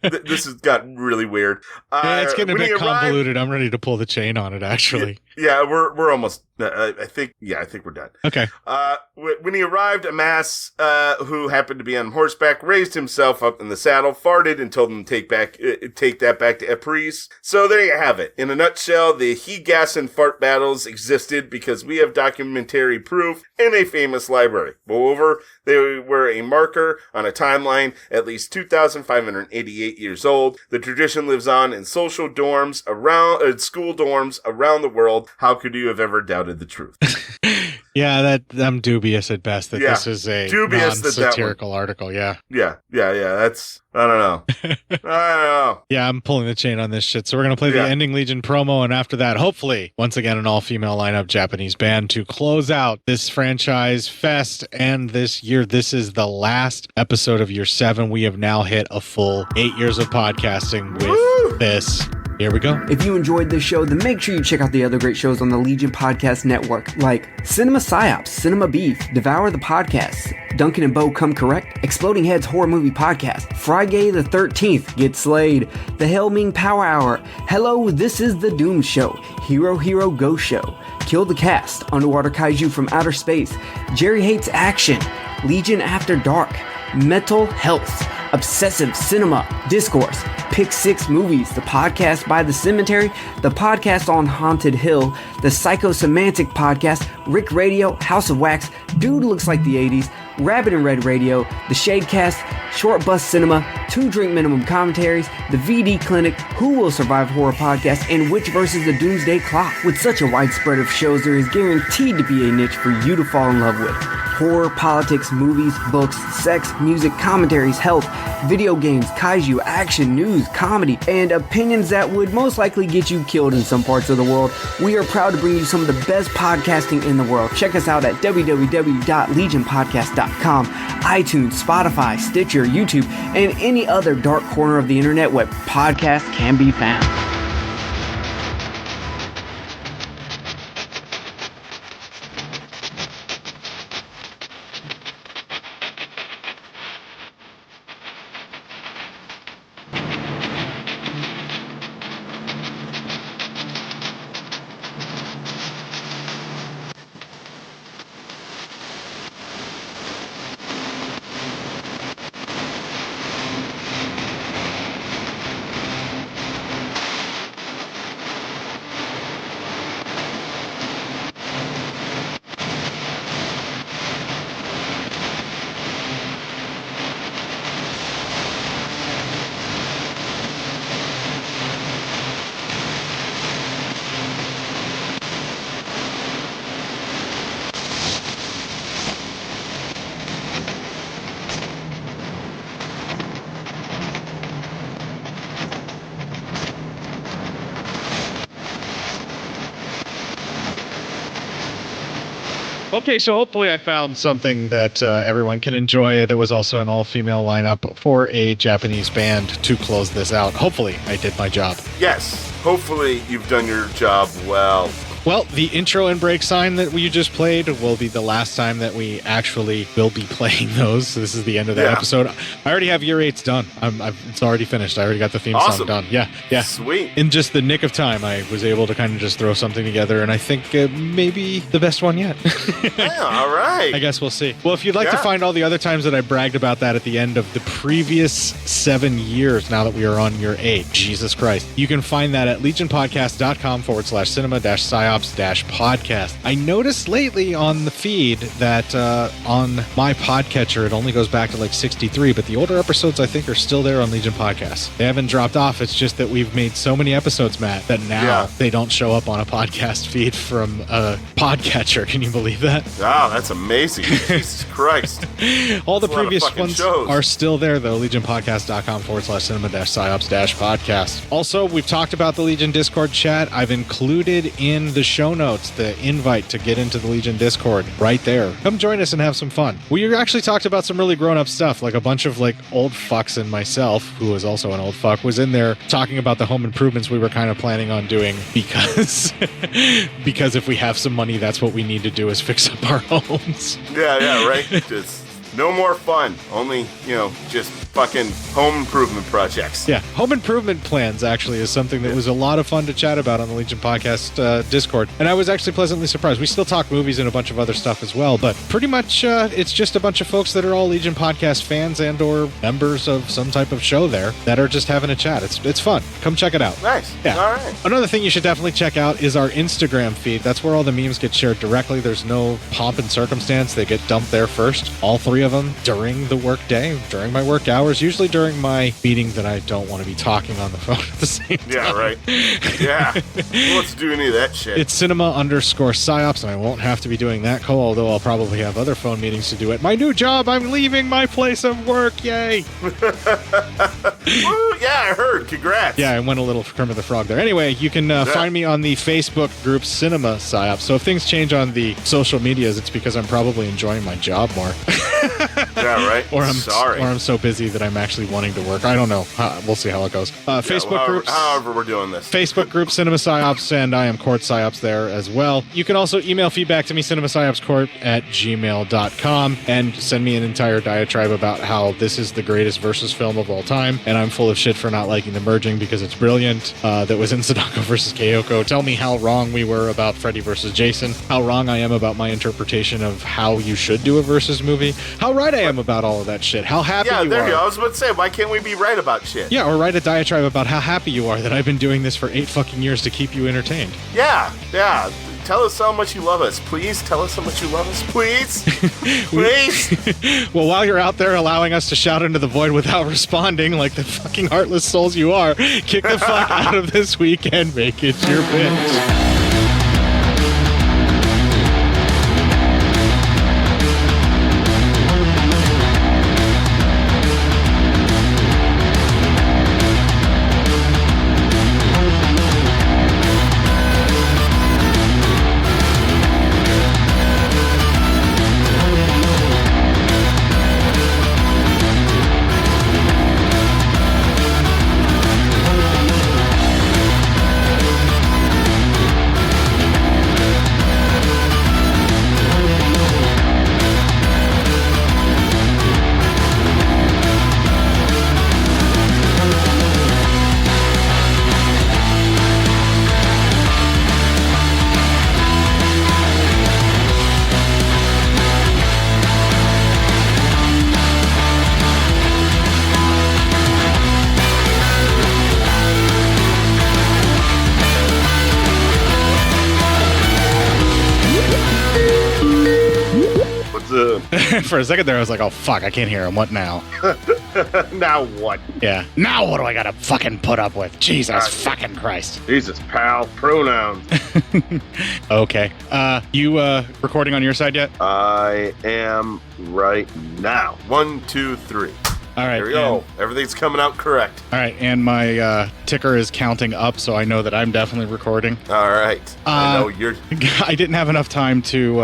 This has got really weird. Yeah, it's getting a bit convoluted. I'm ready to pull the chain on it, actually. Yeah, we're almost. I think we're done. Okay. When he arrived, Amas, who happened to be on horseback, raised himself up in the saddle, farted, and told him to take that back to Apries. So there you have it. In a nutshell, the Higassen fart battles existed because we have documentary proof in a famous library. Moreover, they were a marker on a timeline at least 2,588 years old. The tradition lives on in social dorms school dorms around the world. How could you have ever doubted the truth? Yeah, I'm dubious at best that this is a non-satirical article. Yeah. That's, I don't know. Yeah, I'm pulling the chain on this shit. So we're going to play the Ending Legion promo. And after that, hopefully, once again, an all-female lineup Japanese band to close out this franchise fest. And this year, this is the last episode of year 7. We have now hit a full 8 years of podcasting with this Here we go. If you enjoyed this show, then make sure you check out the other great shows on the Legion Podcast Network, like Cinema Psyops, Cinema Beef, Devour the Podcast, Duncan and Bo Come Correct, Exploding Heads Horror Movie Podcast, Friday the 13th, Get Slayed, The Hellming Power Hour, Hello, This is the Doom Show, Hero Hero Go Show, Kill the Cast, Underwater Kaiju from Outer Space, Jerry Hates Action, Legion After Dark, Mental Health, Obsessive Cinema, Discourse, Pick Six Movies, the podcast by The Cemetery, the podcast on Haunted Hill, the Psychosemantic Podcast, Rick Radio, House of Wax, Dude Looks Like the 80s, Rabbit and Red Radio, the Shadecast, Short Bus Cinema, Two Drink Minimum Commentaries, the VD Clinic, Who Will Survive Horror Podcast, and Witch vs. the Doomsday Clock. With such a wide spread of shows, there is guaranteed to be a niche for you to fall in love with. Horror, politics, movies, books, sex, music, commentaries, health, video games, kaiju, action, news, comedy, and opinions that would most likely get you killed in some parts of the world. We are proud to bring you some of the best podcasting in the world. Check us out at www.legionpodcast.com, iTunes, Spotify, Stitcher, YouTube, and any other dark corner of the internet where podcasts can be found. Okay, so hopefully I found something that everyone can enjoy. There was also an all-female lineup for a Japanese band to close this out. Hopefully I did my job. Yes, hopefully you've done your job well. Well, the intro and break sign that we just played will be the last time that we actually will be playing those. So this is the end of the episode. I already have Year 8's done. It's already finished. I already got the theme song done. Yeah. Sweet. In just the nick of time, I was able to kind of just throw something together, and I think maybe the best one yet. Yeah, all right. I guess we'll see. Well, if you'd like to find all the other times that I bragged about that at the end of the previous 7 years, now that we are on Year 8, Jesus Christ, you can find that at legionpodcast.com/cinema-psyops-podcast. I noticed lately on the feed that on my podcatcher, it only goes back to like 63, but the older episodes I think are still there on Legion Podcast. They haven't dropped off. It's just that we've made so many episodes, Matt, that now they don't show up on a podcast feed from a podcatcher. Can you believe that? Wow, that's amazing. Jesus Christ. All the previous ones are still there, though. LegionPodcast.com/cinema-psyops-podcast. Also, we've talked about the Legion Discord chat. I've included in the show notes the invite to get into the Legion Discord right there. Come join us and have some fun. We actually talked about some really grown-up stuff, like a bunch of like old fucks, and myself, who was also an old fuck, was in there talking about the home improvements we were kind of planning on doing because if we have some money, that's what we need to do is fix up our homes. Yeah, right? Just no more fun. Only, just fucking home improvement projects. Yeah, home improvement plans actually is something that was a lot of fun to chat about on the Legion Podcast Discord. And I was actually pleasantly surprised. We still talk movies and a bunch of other stuff as well, but pretty much it's just a bunch of folks that are all Legion Podcast fans and or members of some type of show there that are just having a chat. It's fun. Come check it out. Nice. Yeah. All right. Another thing you should definitely check out is our Instagram feed. That's where all the memes get shared directly. There's no pomp and circumstance. They get dumped there first. All three of them during the work day, during my work hours, usually during my meeting that I don't want to be talking on the phone at the same time. Yeah, right. Yeah. Who wants to do any of that shit? It's cinema_psyops, and I won't have to be doing that call, although I'll probably have other phone meetings to do at my new job. I'm leaving my place of work. Yay. Woo, yeah, I heard. Congrats. Yeah, I went a little Kermit the Frog there. Anyway, you can find me on the Facebook group Cinema Psyops. So if things change on the social medias, it's because I'm probably enjoying my job more. Yeah, right. Or Sorry. I'm so busy that I'm actually wanting to work. I don't know. We'll see how it goes. Facebook groups. However we're doing this. Facebook group Cinema Psyops, and I am Court Psyops there as well. You can also email feedback to me, cinemapsyopscourt@gmail.com, and send me an entire diatribe about how this is the greatest versus film of all time, and I'm full of shit for not liking the merging because it's brilliant. That was in Sadako versus Kayako. Tell me how wrong we were about Freddy versus Jason, how wrong I am about my interpretation of how you should do a versus movie, how right I am about all of that shit, how happy you are. Yeah, there you go. I was about to say, why can't we be right about shit? Yeah, or write a diatribe about how happy you are that I've been doing this for 8 fucking years to keep you entertained. Yeah. Tell us how much you love us. Please tell us how much you love us. Please. Please. Well, while you're out there allowing us to shout into the void without responding like the fucking heartless souls you are, kick the fuck out of this week and make it your bitch. For a second there, I was like, oh, fuck, I can't hear him. What now? Now what? Yeah. Now what do I gotta fucking put up with? Jesus fucking Christ. Jesus, pal. Pronouns. Okay. You recording on your side yet? I am right now. 1, 2, 3. All right. There we go. Everything's coming out correct. All right, and my ticker is counting up, so I know that I'm definitely recording. All right. I know you're. I didn't have enough time to.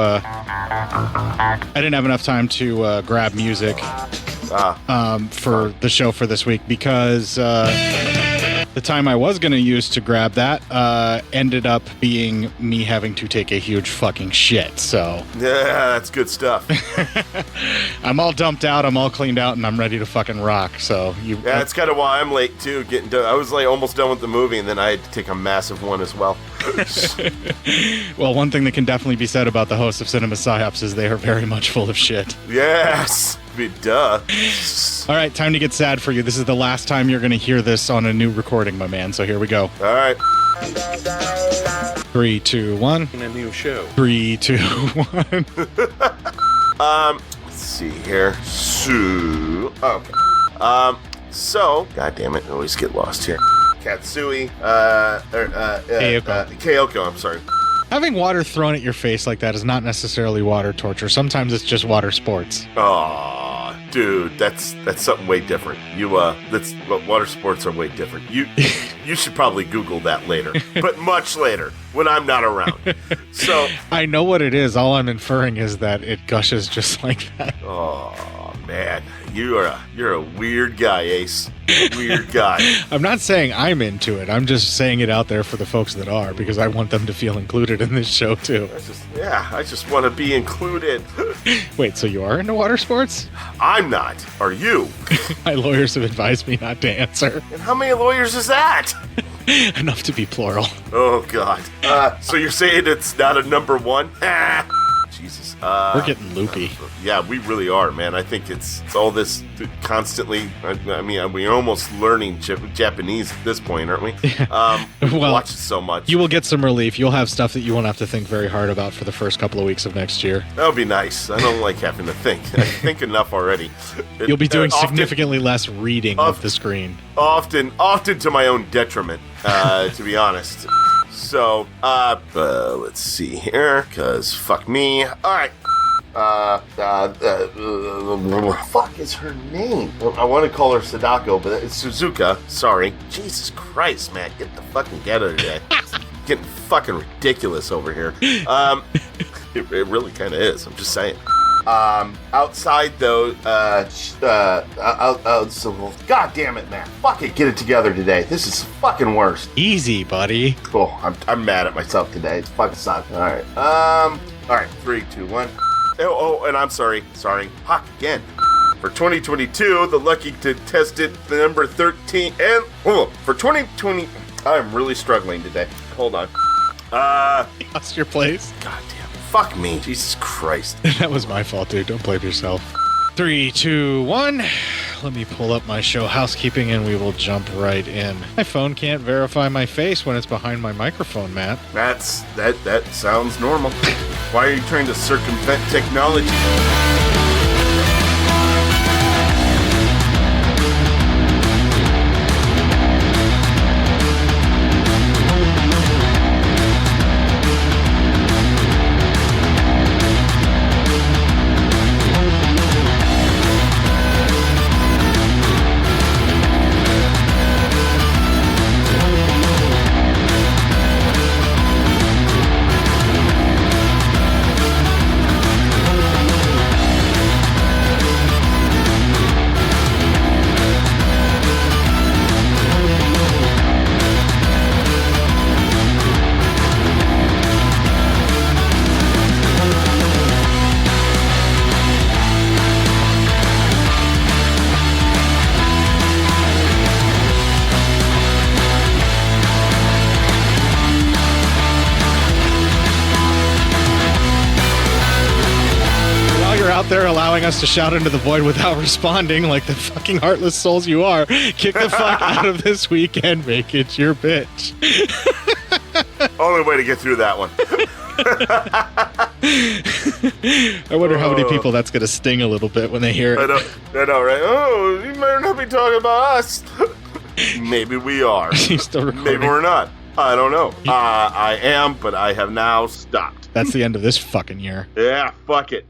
Grab music for the show for this week because the time I was going to use to grab that ended up being me having to take a huge fucking shit. So yeah, that's good stuff. I'm all dumped out, I'm all cleaned out, and I'm ready to fucking rock. So yeah, that's kind of why I'm late too. Getting done. I was like almost done with the movie, and then I had to take a massive one as well. Well, one thing that can definitely be said about the hosts of Cinema Psyops is they are very much full of shit. Yes. Duh. All right, time to get sad for you. This is the last time you're going to hear this on a new recording, my man. So here we go. All right. 3, 2, 1. In a new show. 3, 2, 1. Let's see here. Okay. So, God damn it, I always get lost here. Katsui, Kayako, I'm sorry. Having water thrown at your face like that is not necessarily water torture. Sometimes it's just water sports. Aw, dude, that's something way different. Water sports are way different. You should probably Google that later, but much later when I'm not around. So I know what it is. All I'm inferring is that it gushes just like that. Oh man, you're a weird guy, Ace. Weird guy. I'm not saying I'm into it. I'm just saying it out there for the folks that are, because I want them to feel included in this show too. I just want to be included. Wait, so you are into water sports? I'm not. Are you? My lawyers have advised me not to answer. And how many lawyers is that? Enough to be plural. Oh God. So you're saying it's not a number one? Jesus. We're getting loopy. Yeah, we really are, man. I think it's all this constantly. I mean, we're almost learning Japanese at this point, aren't we? We watch it so much. You will get some relief. You'll have stuff that you won't have to think very hard about for the first couple of weeks of next year. That would be nice. I don't like having to think. I think enough already. You'll be doing significantly less reading of the screen. Often to my own detriment, to be honest. So, let's see here, because fuck me. All right. fuck is her name? I want to call her Sadako, but it's Suzuka. Sorry. Jesus Christ, man. Get the fucking ghetto today. It's getting fucking ridiculous over here. It really kind of is. I'm just saying. Outside though, so, God damn it, man. Fuck it, get it together today. This is fucking worst. Easy, buddy. Cool. I'm mad at myself today. It's fucking sucks. Alright. Alright, 3, 2, 1. Oh, and I'm sorry. Fuck again. For 2022, the lucky contestant, the number 13, and for 2020, I'm really struggling today. Hold on. Lost your place. God damn. Fuck me. Jesus Christ. That was my fault, dude. Don't blame yourself. 3, 2, 1. Let me pull up my show housekeeping and we will jump right in. My phone can't verify my face when it's behind my microphone, Matt. That sounds normal. Why are you trying to circumvent technology? They're allowing us to shout into the void without responding like the fucking heartless souls you are. Kick the fuck out of this week and make it your bitch. Only way to get through that one. I wonder how many people that's going to sting a little bit when they hear it. I know, right? Oh, you might not be talking about us. Maybe we are. Maybe we're not. I don't know. I am, but I have now stopped. That's the end of this fucking year. Yeah, fuck it.